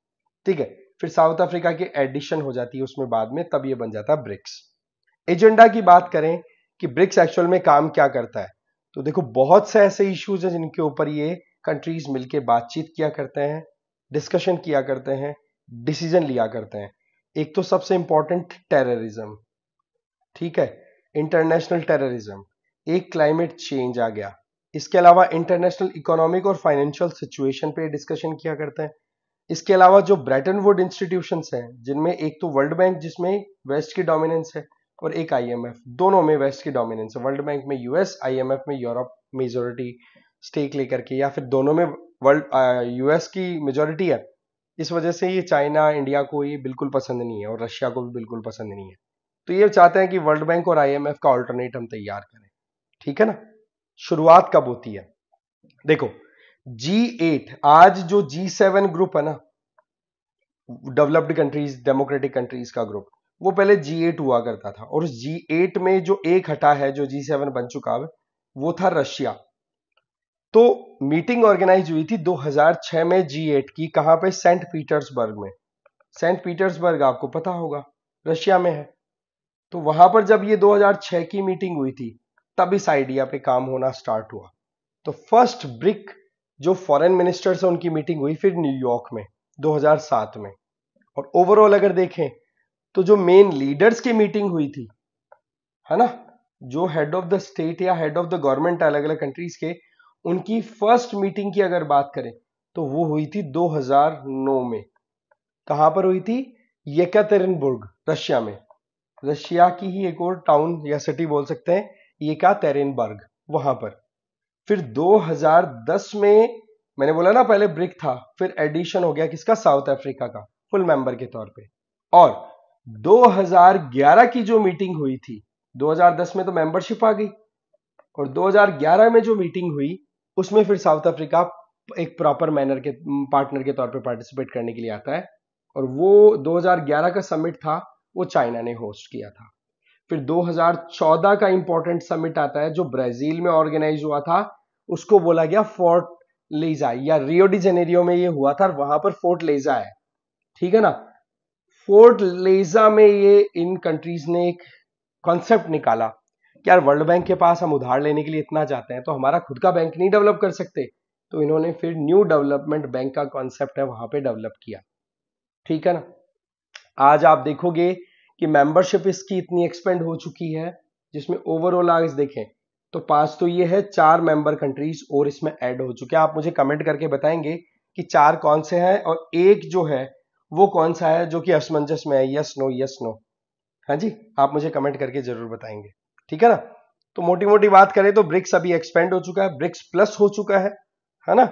ठीक है। फिर साउथ अफ्रीका की एडिशन हो जाती है उसमें बाद में, तब ये बन जाता है ब्रिक्स। एजेंडा की बात करें कि ब्रिक्स एक्चुअल में काम क्या करता है, तो देखो बहुत से ऐसे इश्यूज हैं जिनके ऊपर ये कंट्रीज मिलकर बातचीत किया करते हैं, डिस्कशन किया करते हैं, डिसीजन लिया करते हैं। एक तो सबसे इंपॉर्टेंट टेररिज्म, ठीक है, इंटरनेशनल टेररिज्म, एक क्लाइमेट चेंज आ गया। इसके अलावा इंटरनेशनल इकोनॉमिक और फाइनेंशियल सिचुएशन पे डिस्कशन किया करते हैं। इसके अलावा जो ब्रेटन वुड इंस्टीट्यूशंस हैं, जिनमें एक तो वर्ल्ड बैंक जिसमें वेस्ट की डोमिनेंस है और एक आईएमएफ, दोनों में वेस्ट की डोमिनेंस है। वर्ल्ड बैंक में यूएस, आईएमएफ में यूरोप मेजोरिटी स्टेक लेकर के, या फिर दोनों में वर्ल्ड यूएस की मेजोरिटी है। इस वजह से ये चाइना इंडिया को ये बिल्कुल पसंद नहीं है और रशिया को भी बिल्कुल पसंद नहीं है। तो ये चाहते हैं कि वर्ल्ड बैंक और आईएमएफ का ऑल्टरनेट हम तैयार करें, ठीक है ना। शुरुआत कब होती है, देखो G8, आज जो G7 ग्रुप है ना, डेवलप्ड कंट्रीज, डेमोक्रेटिक कंट्रीज का ग्रुप, वो पहले G8 हुआ करता था और G8 में जो एक हटा है, जो G7 बन चुका है, वो था रशिया। तो मीटिंग ऑर्गेनाइज हुई थी 2006 में G8 की, कहां पे, सेंट पीटर्सबर्ग में। सेंट पीटर्सबर्ग आपको पता होगा रशिया में है। तो वहां पर जब ये 2006 की मीटिंग हुई थी, तब इस आइडिया पे काम होना स्टार्ट हुआ। तो फर्स्ट ब्रिक जो फॉरेन मिनिस्टर्स है उनकी मीटिंग हुई फिर न्यूयॉर्क में 2007 में। और ओवरऑल अगर देखें तो जो मेन लीडर्स की मीटिंग हुई थी, है ना, जो हेड ऑफ द स्टेट या हेड ऑफ द गवर्नमेंट अलग अलग कंट्रीज के, उनकी फर्स्ट मीटिंग की अगर बात करें तो वो हुई थी 2009 में। कहां पर हुई थी, येकातेरिनबुर्ग, रशिया में। रशिया की ही एक और टाउन या सिटी बोल सकते हैं, येकातेरिनबर्ग, वहां पर। फिर 2010 में मैंने बोला ना पहले ब्रिक था, फिर एडिशन हो गया किसका, साउथ अफ्रीका का, फुल मेंबर के तौर पे। और 2011 की जो मीटिंग हुई थी, 2010 में तो मेंबरशिप आ गई और 2011 में जो मीटिंग हुई उसमें फिर साउथ अफ्रीका एक प्रॉपर मैनर के पार्टनर के तौर पे पार्टिसिपेट करने के लिए आता है। और वो 2011 का समिट था, वो चाइना ने होस्ट किया था। फिर 2014 का इंपॉर्टेंट समिट आता है जो ब्राजील में ऑर्गेनाइज हुआ था, उसको बोला गया फोर्ट लेजा, या रियो डी जेनेरियो में ये हुआ था, वहां पर फोर्ट लेजा है, ठीक है ना। फोर्ट लेजा में ये इन कंट्रीज ने एक कॉन्सेप्ट निकाला कि यार वर्ल्ड बैंक के पास हम उधार लेने के लिए इतना जाते हैं तो हमारा खुद का बैंक नहीं डेवलप कर सकते। तो इन्होंने फिर न्यू डेवलपमेंट बैंक का कॉन्सेप्ट है वहां पे डेवलप किया, ठीक है ना। आज आप देखोगे कि मेंबरशिप इसकी इतनी एक्सपेंड हो चुकी है, जिसमें ओवरऑल आज देखें तो 5 तो ये है, 4 मेंबर कंट्रीज और इसमें ऐड हो चुके हैं। आप मुझे कमेंट करके बताएंगे कि 4 कौन से हैं और एक जो है वो कौन सा है जो कि असमंजस में है, यस नो यस नो। हाँ जी, आप मुझे कमेंट करके जरूर बताएंगे, ठीक है ना। तो मोटी मोटी बात करें तो ब्रिक्स अभी एक्सपेंड हो चुका है, ब्रिक्स प्लस हो चुका है ना।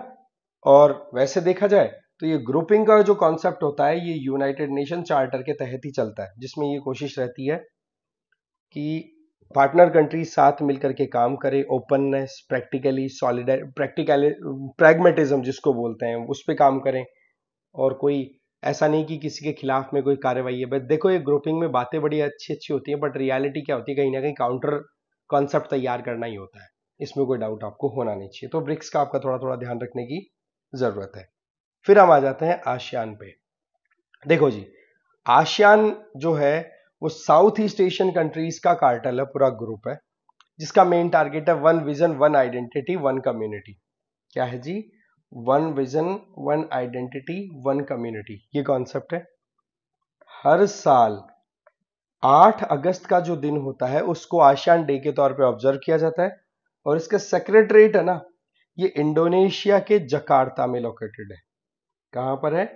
और वैसे देखा जाए तो ये ग्रुपिंग का जो कॉन्सेप्ट होता है ये यूनाइटेड नेशन चार्टर के तहत ही चलता है, जिसमें ये कोशिश रहती है कि पार्टनर कंट्री साथ मिलकर के काम करे, ओपननेस, प्रैक्टिकली सॉलिडर, प्रैक्टिकली प्रैग्मेटिज्म जिसको बोलते हैं, उस पर काम करें। और कोई ऐसा नहीं कि किसी के खिलाफ में कोई कार्रवाई है। बट देखो ये ग्रुपिंग में बातें बड़ी अच्छी अच्छी होती है, बट रियलिटी क्या होती है, कहीं ना कहीं काउंटर कॉन्सेप्ट तैयार करना ही होता है, इसमें कोई डाउट आपको होना नहीं चाहिए। तो ब्रिक्स का आपका थोड़ा थोड़ा ध्यान रखने की जरूरत है। फिर हम आ जाते हैं आसियान पे। देखो जी, आसियान जो है वो साउथ ईस्ट एशियन कंट्रीज का कार्टेल है, पूरा ग्रुप है, जिसका मेन टारगेट है one vision one identity one community. क्या है जी? One vision one identity one community, ये कॉन्सेप्ट है। हर साल 8 अगस्त का जो दिन होता है उसको आसियान डे के तौर पे ऑब्जर्व किया जाता है, और इसका सेक्रेटरीट है ना, ये इंडोनेशिया के जकार्ता में लोकेटेड है। कहां पर है?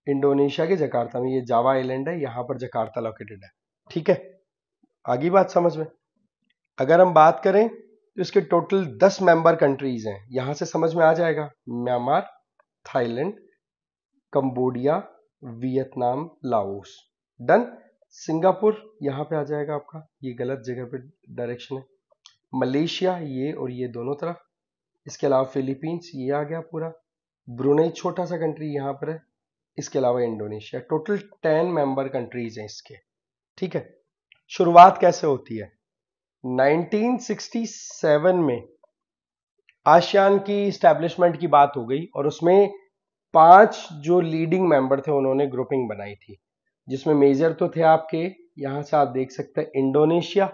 इंडोनेशिया के जकार्ता में। ये जावा आइलैंड है, यहां पर जकार्ता लोकेटेड है। ठीक है, आगे बात समझ में। अगर हम बात करें तो इसके टोटल 10 मेंबर कंट्रीज हैं, यहां से समझ में आ जाएगा। Myanmar, Thailand, Cambodia, Vietnam, Laos. Done. Singapore यहां पे आ जाएगा आपका, ये गलत जगह पे डायरेक्शन है। मलेशिया ये और ये दोनों तरफ। इसके अलावा फिलीपींस ये आ गया पूरा। ब्रुनेई छोटा सा कंट्री यहां पर है। इसके अलावा इंडोनेशिया। टोटल 10 मेंबर कंट्रीज हैं इसके। ठीक है, शुरुआत कैसे होती है? 1967 में आसियान की स्टैब्लिशमेंट की बात हो गई, और उसमें 5 जो लीडिंग मेंबर थे उन्होंने ग्रुपिंग बनाई थी, जिसमें मेजर तो थे आपके, यहां से आप देख सकते हैं, इंडोनेशिया,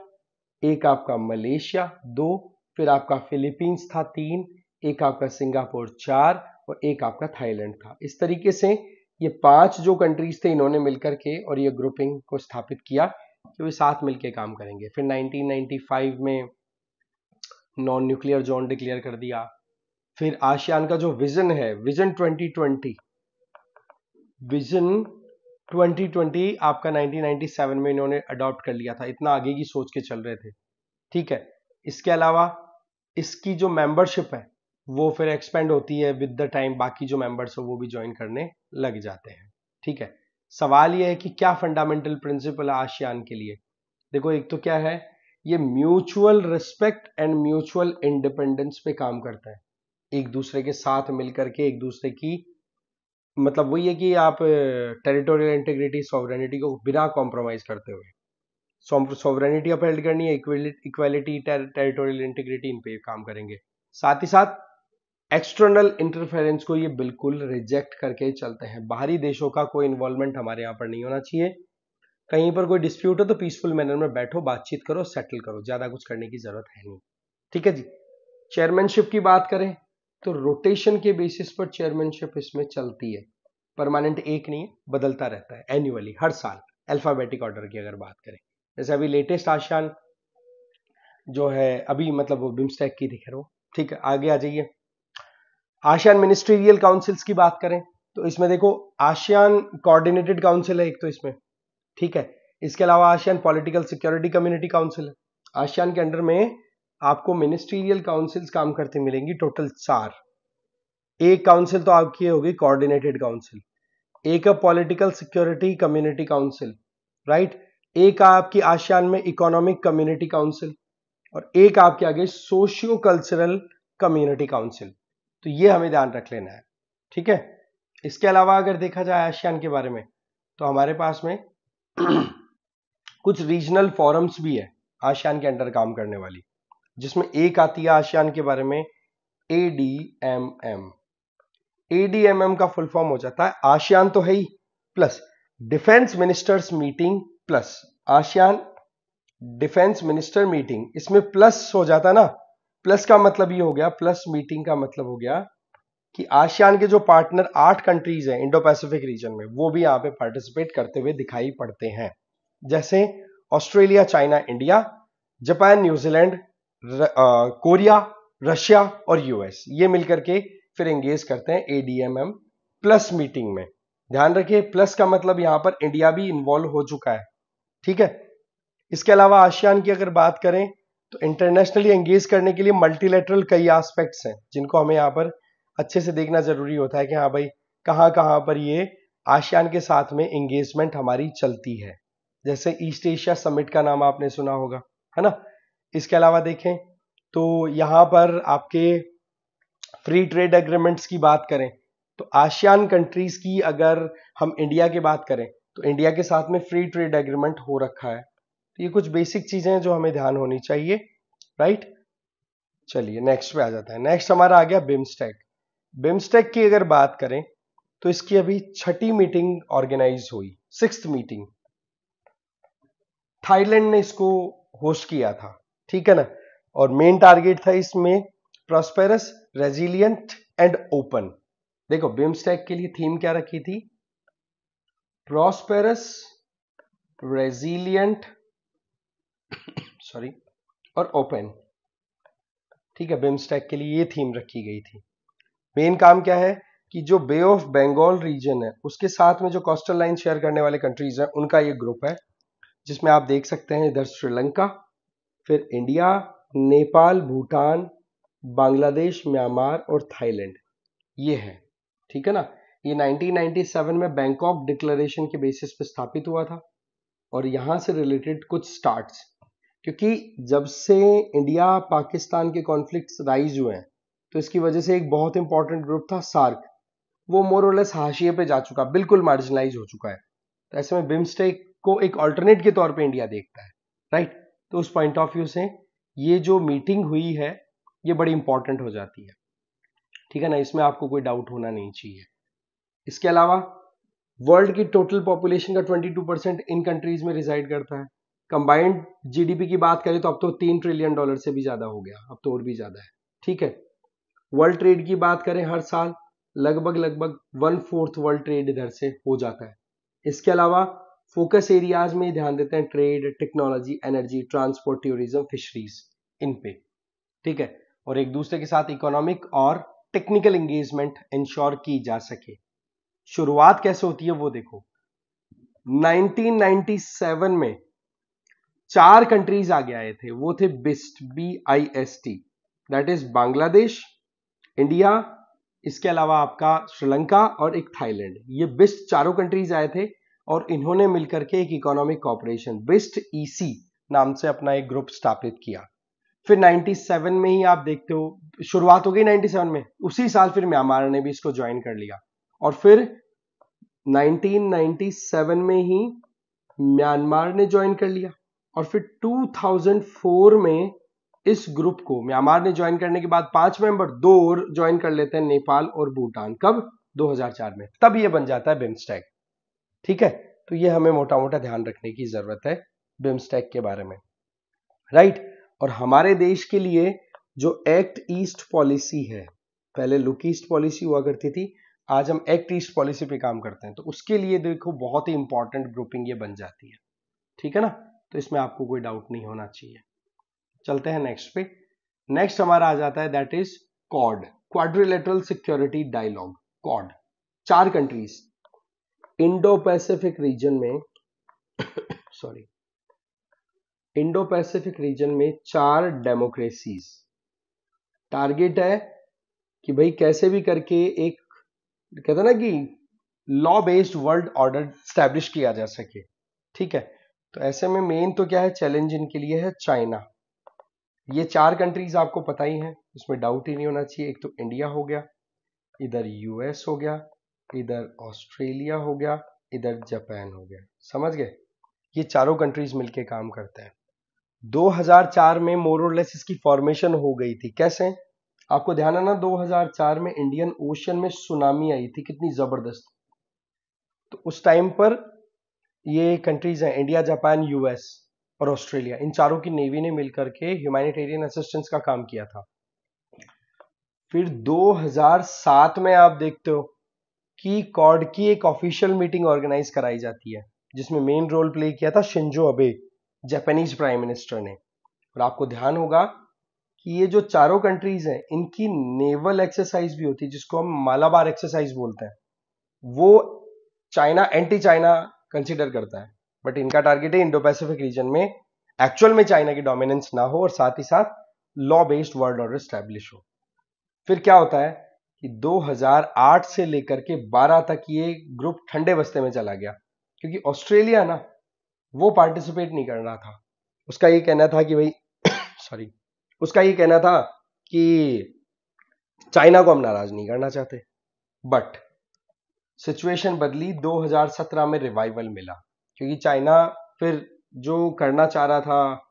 एक आपका मलेशिया 2, फिर आपका फिलीपींस था 3, एक आपका सिंगापुर 4, और एक आपका थाईलैंड था। इस तरीके से ये 5 जो कंट्रीज थे इन्होंने मिलकर के और ये ग्रुपिंग को स्थापित किया कि वे साथ मिलकर काम करेंगे। फिर 1995 में नॉन न्यूक्लियर जोन डिक्लेयर कर दिया। फिर आसियान का जो विजन है, विजन 2020, विजन 2020 आपका 1997 में इन्होंने अडॉप्ट कर लिया था। इतना आगे की सोच के चल रहे थे। ठीक है, इसके अलावा इसकी जो मेंबरशिप है वो फिर एक्सपेंड होती है विद द टाइम, बाकी जो मेंबर्स हो वो भी ज्वाइन करने लग जाते हैं। ठीक है, सवाल ये है कि क्या फंडामेंटल प्रिंसिपल है आसियान के लिए? देखो, एक तो क्या है, ये mutual respect and mutual independence पे काम करता है। एक दूसरे के साथ मिलकर के एक दूसरे की, मतलब वही है कि आप टेरिटोरियल इंटीग्रिटी सॉवरेनिटी को बिना कॉम्प्रोमाइज करते हुए सॉवरेनिटी अपहेल्ड करनी है, इक्वालिटी टेरिटोरियल इंटीग्रिटी, इन पे काम करेंगे। साथ ही साथ एक्सटर्नल इंटरफेरेंस को ये बिल्कुल रिजेक्ट करके चलते हैं। बाहरी देशों का कोई इन्वॉल्वमेंट हमारे यहाँ पर नहीं होना चाहिए। कहीं पर कोई डिस्प्यूट हो तो पीसफुल मैनर में बैठो, बातचीत करो, सेटल करो, ज्यादा कुछ करने की जरूरत है नहीं। ठीक है जी। चेयरमैनशिप की बात करें तो रोटेशन के बेसिस पर चेयरमैनशिप इसमें चलती है। परमानेंट एक नहीं है, बदलता रहता है एन्युअली, हर साल। अल्फाबेटिक ऑर्डर की अगर बात करें, जैसे अभी लेटेस्ट आसियान जो है अभी, मतलब वो बिम्स्टेक की दिख रहा हो। ठीक है, आगे आ जाइए। आसियान मिनिस्ट्रियल काउंसिल्स की बात करें तो इसमें देखो, आसियान कोऑर्डिनेटेड काउंसिल है एक तो इसमें। ठीक है, इसके अलावा ASEAN political security community council है। आसियान के अंडर में आपको मिनिस्ट्रियल काउंसिल्स काम करते मिलेंगी, टोटल 4। एक काउंसिल तो आपकी होगी कोऑर्डिनेटेड काउंसिल, एक है political security community council, right, एक आपकी आसियान में इकोनॉमिक कम्युनिटी काउंसिल, और एक आपके आगे सोशियो कल्चरल कम्युनिटी काउंसिल। तो ये हमें ध्यान रख लेना है। ठीक है, इसके अलावा अगर देखा जाए आसियान के बारे में तो हमारे पास में कुछ रीजनल फोरम्स भी है आसियान के अंडर काम करने वाली, जिसमें एक आती है आसियान के बारे में ADMM। ADMM का फुल फॉर्म हो जाता है आसियान तो है ही plus defence ministers meeting plus ASEAN defence minister meeting. इसमें प्लस हो जाता ना, प्लस का मतलब ये हो गया, प्लस मीटिंग का मतलब हो गया कि आसियान के जो पार्टनर 8 कंट्रीज हैं इंडो पैसिफिक रीजन में, वो भी यहां पे पार्टिसिपेट करते हुए दिखाई पड़ते हैं। जैसे Australia, China, India, Japan, New Zealand, Korea, Russia और यूएस, ये मिलकर के फिर एंगेज करते हैं ADMM प्लस मीटिंग में। ध्यान रखिए, प्लस का मतलब यहां पर इंडिया भी इन्वॉल्व हो चुका है। ठीक है, इसके अलावा आसियान की अगर बात करें तो इंटरनेशनली एंगेज करने के लिए मल्टीलेटरल कई एस्पेक्ट्स हैं, जिनको हमें यहाँ पर अच्छे से देखना जरूरी होता है कि हाँ भाई, कहां पर ये आसियान के साथ में एंगेजमेंट हमारी चलती है। जैसे ईस्ट एशिया समिट का नाम आपने सुना होगा, है ना। इसके अलावा देखें तो यहां पर आपके फ्री ट्रेड एग्रीमेंट्स की बात करें तो आसियान कंट्रीज की अगर हम इंडिया की बात करें तो इंडिया के साथ में फ्री ट्रेड एग्रीमेंट हो रखा है। तो ये कुछ बेसिक चीजें हैं जो हमें ध्यान होनी चाहिए, राइट। चलिए नेक्स्ट पे आ जाता है। नेक्स्ट हमारा आ गया बिम्स्टेक। बिम्स्टेक की अगर बात करें तो इसकी अभी 6ठी मीटिंग ऑर्गेनाइज हुई, 6th मीटिंग। थाईलैंड ने इसको होस्ट किया था, ठीक है ना। और मेन टारगेट था इसमें प्रॉस्पेरस, रेजिलियंट एंड ओपन। देखो बिम्स्टेक के लिए थीम क्या रखी थी? प्रॉस्पेरस, रेजिलियंट और ओपन, ठीक है। बिम्स्टेक के लिए ये थीम रखी गई थी। मेन काम क्या है कि जो बे ऑफ बंगाल रीजन है उसके साथ में जो कोस्टल लाइन शेयर करने वाले कंट्रीज हैं उनका ये ग्रुप है, जिसमें आप देख सकते हैं इधर श्रीलंका, फिर इंडिया, नेपाल, भूटान, बांग्लादेश, म्यांमार और थाईलैंड, ये है, ठीक है ना। ये 1997 में बैंकॉक डिक्लेरेशन के बेसिस पे स्थापित हुआ था और यहां से रिलेटेड कुछ स्टार्ट्स, क्योंकि जब से इंडिया पाकिस्तान के कॉन्फ्लिक्ट्स राइज हुए हैं तो इसकी वजह से एक बहुत इंपॉर्टेंट ग्रुप था सार्क, वो मोर और लेस हाशिए पे जा चुका, बिल्कुल मार्जिनलाइज हो चुका है। तो ऐसे में बिम्स्टेक को एक ऑल्टरनेट के तौर पे इंडिया देखता है, राइट। तो उस पॉइंट ऑफ व्यू से ये जो मीटिंग हुई है ये बड़ी इंपॉर्टेंट हो जाती है, ठीक है ना, इसमें आपको कोई डाउट होना नहीं चाहिए। इसके अलावा वर्ल्ड की टोटल पॉपुलेशन का 22% इन कंट्रीज में रिजाइड करता है। कंबाइंड जीडीपी की बात करें तो अब तो $3 ट्रिलियन से भी ज्यादा हो गया, अब तो और भी ज्यादा है, ठीक है। वर्ल्ड ट्रेड की बात करें हर साल लगभग 1/4 वर्ल्ड ट्रेड इधर से हो जाता है। इसके अलावा फोकस एरियाज में ध्यान देते हैं trade, technology, energy, transport, tourism, fisheries, इन पे, ठीक है। और एक दूसरे के साथ इकोनॉमिक और टेक्निकल एंगेजमेंट इंश्योर की जा सके। शुरुआत कैसे होती है वो देखो। 1997 में 4 कंट्रीज आगे आए थे, वो थे BIST, BIST, that is Bangladesh, India, इसके अलावा आपका श्रीलंका और एक थाईलैंड। ये बिस्ट चारों कंट्रीज आए थे और इन्होंने मिलकर के एक इकोनॉमिक कॉर्पोरेशन बिस्ट EC नाम से अपना एक ग्रुप स्थापित किया। फिर 97 में ही आप देखते हो शुरुआत हो गई 97 में, उसी साल फिर म्यांमार ने भी इसको ज्वाइन कर लिया और फिर 1997 में ही म्यांमार ने ज्वाइन कर लिया और फिर 2004 में इस ग्रुप को म्यांमार ने ज्वाइन करने के बाद 5 मेंबर 2 और ज्वाइन कर लेते हैं, नेपाल और भूटान। कब? 2004 में, तब ये बन जाता है बिम्स्टेक, ठीक है। तो ये हमें मोटा मोटा ध्यान रखने की जरूरत है बिम्स्टेक के बारे में, राइट। और हमारे देश के लिए जो एक्ट ईस्ट पॉलिसी है, पहले लुक ईस्ट पॉलिसी हुआ करती थी, आज हम एक्ट ईस्ट पॉलिसी पे काम करते हैं, तो उसके लिए देखो बहुत ही इंपॉर्टेंट ग्रुपिंग ये बन जाती है, ठीक है ना। तो इसमें आपको कोई डाउट नहीं होना चाहिए। चलते हैं नेक्स्ट पे। नेक्स्ट हमारा आ जाता है that is Quad, quadrilateral security dialogue. Quad 4 countries Indo Pacific region में सॉरी इंडो पैसिफिक रीजन में 4 डेमोक्रेसीज। टारगेट है कि भाई कैसे भी करके एक कहते हैं ना कि law based world order establish किया जा सके, ठीक है। तो ऐसे में मेन तो क्या है, चैलेंज इनके लिए है चाइना। ये 4 कंट्रीज आपको पता ही है, इसमें डाउट ही नहीं होना चाहिए। एक तो इंडिया हो गया, इधर US हो गया, इधर ऑस्ट्रेलिया हो गया, इधर जापान हो गया, समझ गए। ये चारों कंट्रीज मिलके काम करते हैं। 2004 में मोर और लेस इसकी फॉर्मेशन हो गई थी। कैसे? आपको ध्यान है ना, 2004 में इंडियन ओशन में सुनामी आई थी, कितनी जबरदस्त। तो उस टाइम पर ये कंट्रीज हैं इंडिया, जापान, US और ऑस्ट्रेलिया, इन चारों की नेवी ने मिलकर के ह्यूमैनिटेरियन असिस्टेंस का काम किया था। फिर 2007 में आप देखते हो कि क्वाड की एक ऑफिशियल मीटिंग ऑर्गेनाइज कराई जाती है, जिसमें मेन रोल प्ले किया था Shinzo Abe, Japanese prime minister ने। और आपको ध्यान होगा कि ये जो चारों कंट्रीज हैं इनकी नेवल एक्सरसाइज भी होती है, जिसको हम मालाबार एक्सरसाइज बोलते हैं। वो चाइना एंटी चाइना कंसिडर करता है, बट इनका टारगेट है इंडो पैसिफिक रीजन में एक्चुअल में चाइना की डोमिनेंस ना हो और साथ ही साथ law based world order establish हो। फिर क्या होता है कि 2008 से लेकर के 12 तक ये ग्रुप ठंडे बस्ते में चला गया, क्योंकि ऑस्ट्रेलिया ना वो पार्टिसिपेट नहीं कर रहा था। उसका ये कहना था कि भाई सॉरी उसका ये कहना था कि चाइना को हम नाराज नहीं करना चाहते। बट सिचुएशन बदली, 2017 में रिवाइवल मिला, क्योंकि चाइना फिर जो करना चाह रहा था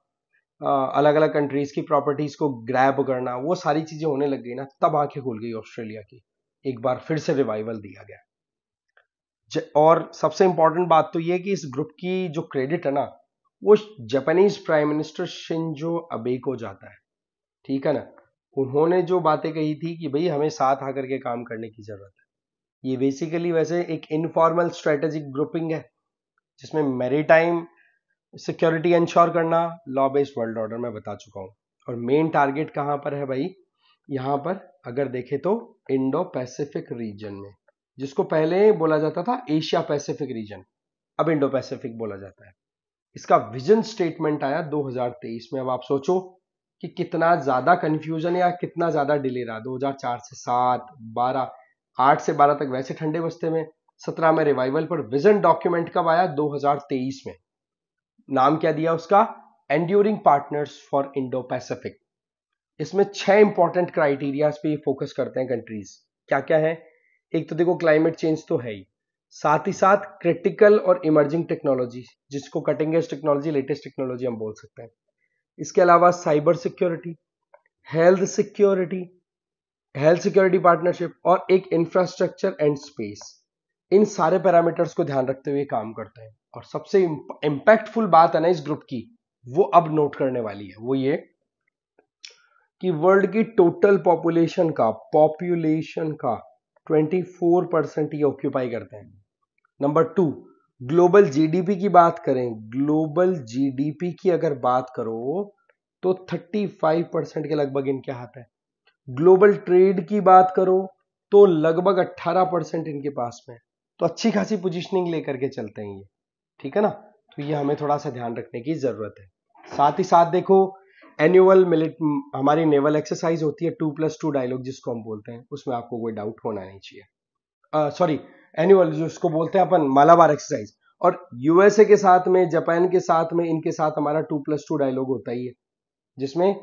अलग अलग कंट्रीज की प्रॉपर्टीज को ग्रैब करना, वो सारी चीजें होने लग गई ना, तब आंखें खुल गई ऑस्ट्रेलिया की, एक बार फिर से रिवाइवल दिया गया। और सबसे इंपॉर्टेंट बात तो ये कि इस ग्रुप की जो क्रेडिट है ना वो Japanese prime minister Shinzo Abe को जाता है, ठीक है ना। उन्होंने जो बातें कही थी कि भाई हमें साथ आकर के काम करने की जरूरत है। ये बेसिकली वैसे एक इनफॉर्मल स्ट्रेटेजिक ग्रुपिंग है जिसमें मैरीटाइम सिक्योरिटी इंश्योर करना, लॉ बेस्ड वर्ल्ड ऑर्डर मैं बता चुका हूं। और मेन टारगेट कहां पर है भाई, यहां पर अगर देखें तो इंडो पैसिफिक रीजन में, जिसको पहले बोला जाता था एशिया पैसिफिक रीजन, अब इंडो पैसिफिक बोला जाता है। इसका विजन स्टेटमेंट आया 2023 में। अब आप सोचो कि कितना ज्यादा कंफ्यूजन या कितना ज्यादा डिले रहा। 2004 से 7, 12, 8 से 12 तक वैसे ठंडे बस्ते में, 17 में रिवाइवल पर। विजन डॉक्यूमेंट कब आया, 2023 में। नाम क्या दिया उसका, enduring partners for Indo Pacific. इसमें 6 इंपॉर्टेंट क्राइटेरियाज पे फोकस करते हैं कंट्रीज। क्या क्या है, एक तो देखो क्लाइमेट चेंज तो है ही, साथ ही साथ क्रिटिकल और इमर्जिंग टेक्नोलॉजी, जिसको cutting edge technology, latest technology हम बोल सकते हैं। इसके अलावा cyber security, health security, health security partnership, और एक इंफ्रास्ट्रक्चर एंड स्पेस। इन सारे पैरामीटर्स को ध्यान रखते हुए काम करते हैं। और सबसे इंपैक्टफुल बात है ना इस ग्रुप की, वो अब नोट करने वाली है, वो ये कि वर्ल्ड की टोटल पॉपुलेशन का 24% ये ऑक्यूपाई करते हैं। नंबर 2, ग्लोबल जीडीपी की बात करें, ग्लोबल जीडीपी की अगर बात करो तो 35% के लगभग इनके हाथ है। ग्लोबल ट्रेड की बात करो तो लगभग 18% इनके पास में। तो अच्छी खासी पोजीशनिंग लेकर के चलते हैं ये, ठीक है ना। तो ये हमें थोड़ा सा ध्यान रखने की जरूरत है। साथ ही साथ देखो एनुअल हमारी नेवल एक्सरसाइज होती है 2+2 डायलॉग जिसको हम बोलते हैं, उसमें आपको कोई डाउट होना नहीं चाहिए। सॉरी, एनुअल जिसको बोलते हैं अपन मालाबार एक्सरसाइज। और यूएसए के साथ में, जापान के साथ में, इनके साथ हमारा 2+2 डायलॉग होता ही है, जिसमें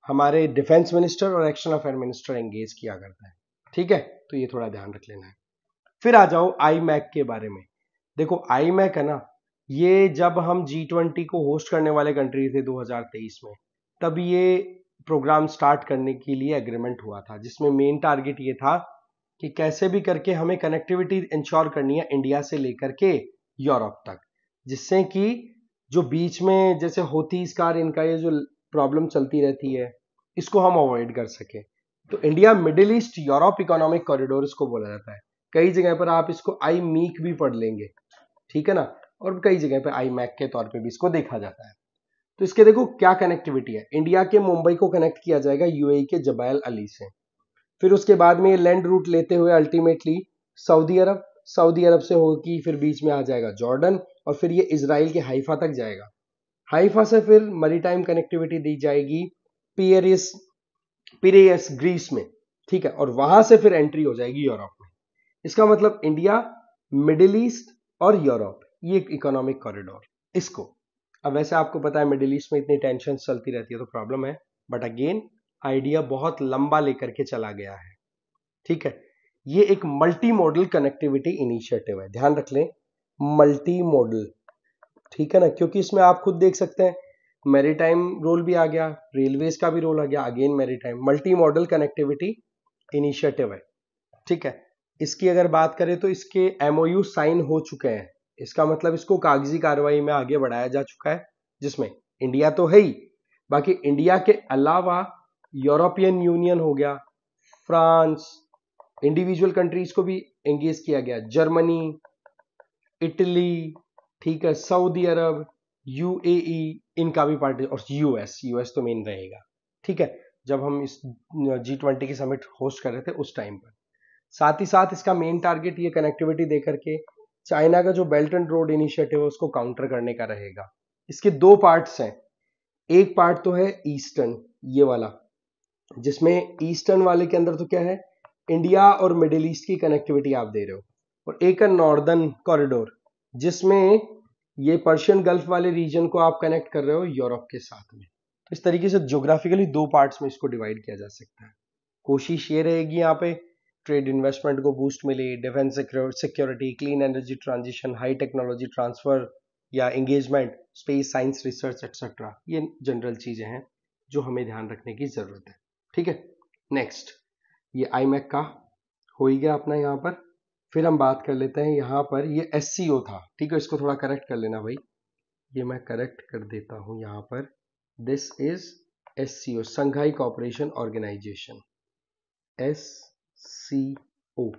हमारे डिफेंस मिनिस्टर और एक्सटर्नल अफेयर मिनिस्टर एंगेज किया करता है, ठीक है। तो ये थोड़ा ध्यान रख लेना है। फिर आ जाओ आई मैक के बारे में। देखो आई मैक है ना, ये जब हम G20 को होस्ट करने वाले कंट्री थे 2023 में, तब ये प्रोग्राम स्टार्ट करने के लिए एग्रीमेंट हुआ था, जिसमें मेन टारगेट ये था कि कैसे भी करके हमें कनेक्टिविटी इंश्योर करनी है इंडिया से लेकर के यूरोप तक, जिससे कि जो बीच में जैसे होतीज कार इनका ये जो प्रॉब्लम चलती रहती है, इसको हम अवॉइड कर सके। तो India middle east Europe economic corridor इसको बोला जाता है। कई जगह पर आप इसको आई मीक भी पढ़ लेंगे, ठीक है ना। और कई जगह पे आई मैक के तौर पे भी इसको देखा जाता है। तो इसके देखो क्या कनेक्टिविटी है, इंडिया के मुंबई को कनेक्ट किया जाएगा यूएई के जबैल अली से। फिर उसके बाद में ये लैंड रूट लेते हुए अल्टीमेटली सऊदी अरब से होगी, फिर बीच में आ जाएगा जॉर्डन, और फिर ये इजराइल के हाइफा तक जाएगा। हाइफा से फिर मरीटाइम कनेक्टिविटी दी जाएगी पिरेयस ग्रीस में, ठीक है। और वहां से फिर एंट्री हो जाएगी यूरोप में। इसका मतलब इंडिया, मिडिल ईस्ट और यूरोप, ये एक इकोनॉमिक कॉरिडोर इसको। अब वैसे आपको पता है मिडिल ईस्ट में इतनी टेंशन चलती रहती है तो प्रॉब्लम है, बट अगेन आइडिया बहुत लंबा लेकर के चला गया है, ठीक है। ये एक मल्टी मॉडल कनेक्टिविटी इनिशिएटिव है, ध्यान रख लें, मल्टी मॉडल, ठीक है ना। क्योंकि इसमें आप खुद देख सकते हैं मैरीटाइम रोल भी आ गया, रेलवेज का भी रोल आ गया, again maritime, multi modal connectivity initiative है, ठीक है। इसकी अगर बात करें तो इसके एमओयू साइन हो चुके हैं। इसका मतलब इसको कागजी कार्रवाई में आगे बढ़ाया जा चुका है, जिसमें इंडिया तो है ही, बाकी इंडिया के अलावा यूरोपियन यूनियन हो गया, फ्रांस, इंडिविजुअल कंट्रीज को भी एंगेज किया गया, जर्मनी, इटली, ठीक है, सऊदी अरब, यूएई, इनका भी पार्टी, और यूएस तो मेन रहेगा, ठीक है। जब हम इस G20 की समिट होस्ट कर रहे थे उस टाइम पर। साथ ही साथ इसका मेन टारगेट ये कनेक्टिविटी देकर के चाइना का जो बेल्ट एंड रोड इनिशिएटिव है उसको काउंटर करने का रहेगा। इसके दो पार्ट्स हैं, एक पार्ट तो है ईस्टर्न, ये वाला, जिसमें ईस्टर्न वाले के अंदर तो क्या है, इंडिया और मिडिल ईस्ट की कनेक्टिविटी आप दे रहे हो, और एक है नॉर्दर्न कॉरिडोर, जिसमें ये पर्शियन गल्फ वाले रीजन को आप कनेक्ट कर रहे हो यूरोप के साथ में। तो इस तरीके से ज्योग्राफिकली दो पार्ट्स में इसको डिवाइड किया जा सकता है। कोशिश ये रहेगी यहाँ पे ट्रेड इन्वेस्टमेंट को बूस्ट मिले, defence security, clean energy transition, high technology transfer या engagement, space science research etcetera, ये जनरल चीजें हैं जो हमें ध्यान रखने की जरूरत है, ठीक है। नेक्स्ट, ये आईमैक का हो ही गया अपना यहाँ पर। फिर हम बात कर लेते हैं यहाँ पर, ये एससीओ था, ठीक है, इसको थोड़ा करेक्ट कर लेना भाई, ये मैं करेक्ट कर देता हूं यहां पर, this is SCO, Shanghai cooperation organisation, SCO।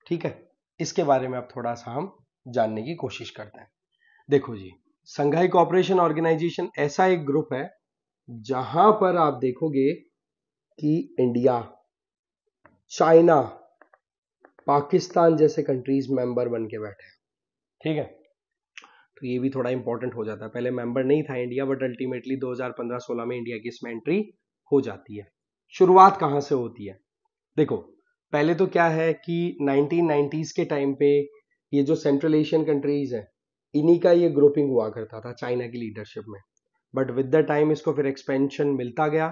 ठीक है, इसके बारे में अब थोड़ा सा हम जानने की कोशिश करते हैं। देखो जी, संघाई कोऑपरेशन ऑर्गेनाइजेशन ऐसा एक ग्रुप है जहां पर आप देखोगे कि इंडिया, चाइना, पाकिस्तान जैसे कंट्रीज मेंबर बन के बैठे हैं। ठीक है, तो ये भी थोड़ा इंपॉर्टेंट हो जाता है। पहले मेंबर नहीं था इंडिया, बट अल्टीमेटली 2015-16 में इंडिया की इसमें एंट्री हो जाती है। शुरुआत कहां से होती है? देखो, पहले तो क्या है कि 1990s के टाइम पे ये जो सेंट्रल एशियन कंट्रीज है, इन्हीं का ये ग्रुपिंग हुआ करता था चाइना की लीडरशिप में। बट विद द टाइम इसको फिर एक्सपेंशन मिलता गया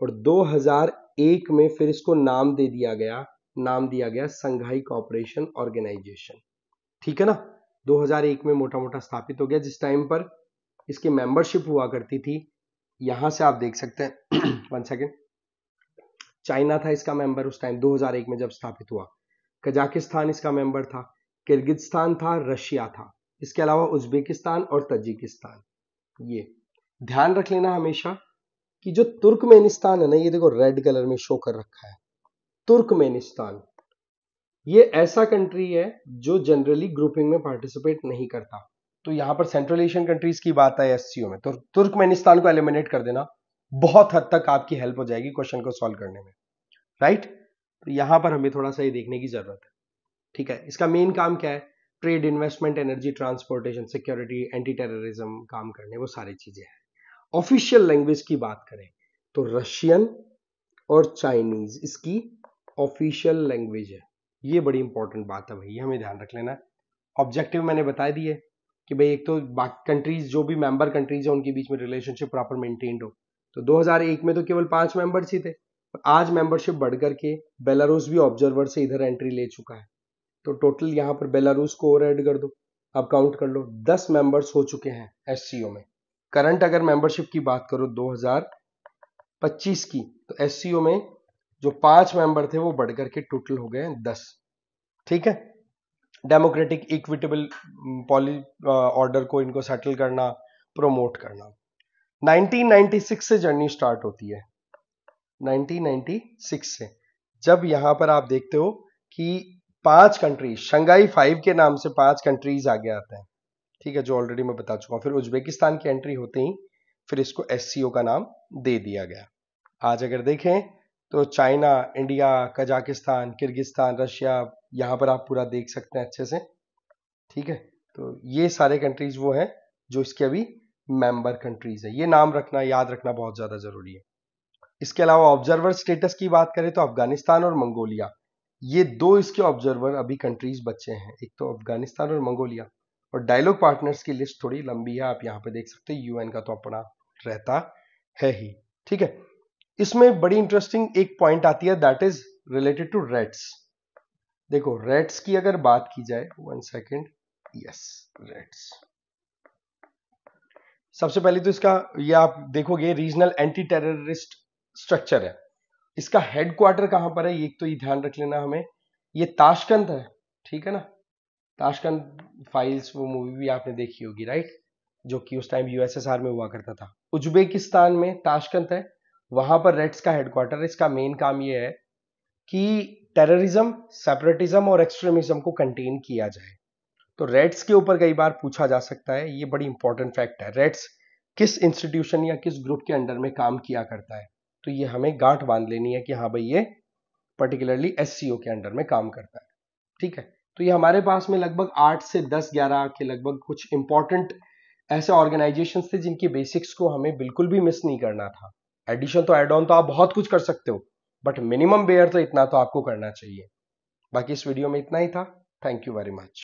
और 2001 में फिर इसको नाम दिया गया संघाई कोऑपरेशन ऑर्गेनाइजेशन। ठीक है ना, 2001 में मोटा मोटा स्थापित हो गया, जिस टाइम पर इसकी मेंबरशिप हुआ करती थी, यहां से आप देख सकते हैं 1 सेकेंड, चाइना था इसका मेंबर उस टाइम 2001 में जब स्थापित हुआ, कजाकिस्तान इसका मेंबर था, किर्गिस्तान था, रशिया था, इसके अलावा उज्बेकिस्तान और तजिकिस्तान। ये ध्यान रख लेना हमेशा कि जो तुर्कमेनिस्तान है ना, ये देखो रेड कलर में शो कर रखा है, तुर्कमेनिस्तान, ये ऐसा कंट्री है जो जनरली ग्रुपिंग में पार्टिसिपेट नहीं करता। तो यहां पर सेंट्रल एशियन कंट्रीज की बात है SCO में, तो तुर्कमेनिस्तान को एलिमिनेट कर देना, बहुत हद तक आपकी हेल्प हो जाएगी क्वेश्चन को सॉल्व करने में, राइट। तो यहां पर हमें थोड़ा सा ये देखने की जरूरत है। ठीक है, इसका मेन काम क्या है? Trade, investment, energy, transportation, security, anti terrorism काम करने, वो सारी चीजें हैं। ऑफिशियल लैंग्वेज की बात करें तो रशियन और चाइनीज इसकी ऑफिशियल लैंग्वेज है। ये बड़ी इंपॉर्टेंट बात है भाई, ये हमें ध्यान रख लेना है। ऑब्जेक्टिव मैंने बता दिए कि भाई एक तो कंट्रीज, जो भी मेंबर कंट्रीज है, उनके बीच में रिलेशनशिप प्रॉपर मेंटेन्ड हो। तो 2001 में तो केवल 5 मेंबर्स ही थे, आज मेंबरशिप बढ़ करके बेलारूस भी ऑब्जर्वर से इधर एंट्री ले चुका है। तो टोटल यहां पर बेलारूस को और ऐड कर दो, अब काउंट कर लो, 10 मेंबर्स हो चुके हैं SCO में। करंट अगर मेंबरशिप की बात करो 2025 की, तो SCO में जो 5 मेंबर थे वो बढ़ करके टोटल हो गए 10। ठीक है, डेमोक्रेटिक इक्विटेबल ऑर्डर को इनको सेटल करना, प्रमोट करना। 1996 से जर्नी स्टार्ट होती है, 1996 से, जब यहां पर आप देखते हो कि 5 कंट्रीज, शंघाई 5 के नाम से 5 कंट्रीज आगे आते हैं। ठीक है, जो ऑलरेडी मैं बता चुका हूं। फिर उज्बेकिस्तान की एंट्री होते ही फिर इसको SCO का नाम दे दिया गया। आज अगर देखें तो China, India, Kazakhstan, Kyrgyzstan, Russia, यहां पर आप पूरा देख सकते हैं अच्छे से। ठीक है, तो ये सारे कंट्रीज वो हैं जो इसके अभी मेंबर कंट्रीज है। ये नाम रखना, याद रखना बहुत ज्यादा जरूरी है। इसके अलावा ऑब्जर्वर स्टेटस की बात करें तो अफगानिस्तान और मंगोलिया, ये 2 इसके ऑब्जर्वर अभी कंट्रीज बचे हैं, एक तो अफगानिस्तान और मंगोलिया। और डायलॉग पार्टनर्स की लिस्ट थोड़ी लंबी है, आप यहां पे देख सकते हैं, UN का तो अपना रहता है ही। ठीक है, इसमें बड़ी इंटरेस्टिंग एक पॉइंट आती है, that is related to rates. देखो, रेट्स की अगर बात की जाए, 1 सेकेंड, यस, रेट्स, सबसे पहले तो इसका ये आप देखोगे रीजनल एंटी टेररिस्ट स्ट्रक्चर है। इसका हेडक्वार्टर कहां पर है, ये तो ये ध्यान रख लेना हमें, ये ताशकंद है। ठीक है ना, ताशकंद फाइल्स, वो मूवी भी आपने देखी होगी, राइट, जो कि उस टाइम USSR में हुआ करता था। उज्बेकिस्तान में ताशकंद है, वहां पर रेट्स का हेडक्वार्टर। इसका मेन काम ये है कि टेररिज्म, सेपरेटिज्म और एक्सट्रीमिज्म को कंटेन किया जाए। तो रेट्स के ऊपर कई बार पूछा जा सकता है, ये बड़ी इंपॉर्टेंट फैक्ट है, रेट्स किस इंस्टीट्यूशन या किस ग्रुप के अंडर में काम किया करता है। तो ये हमें गांठ बांध लेनी है कि हाँ भाई, ये पर्टिकुलरली SCO के अंडर में काम करता है। ठीक है, तो ये हमारे पास में लगभग 8 से 10, 11 के लगभग कुछ इंपॉर्टेंट ऐसे ऑर्गेनाइजेशंस थे जिनकी बेसिक्स को हमें बिल्कुल भी मिस नहीं करना था। एडिशन तो एड ऑन तो आप बहुत कुछ कर सकते हो, बट मिनिमम बेयर तो इतना तो आपको करना चाहिए। बाकी इस वीडियो में इतना ही था। Thank you very much.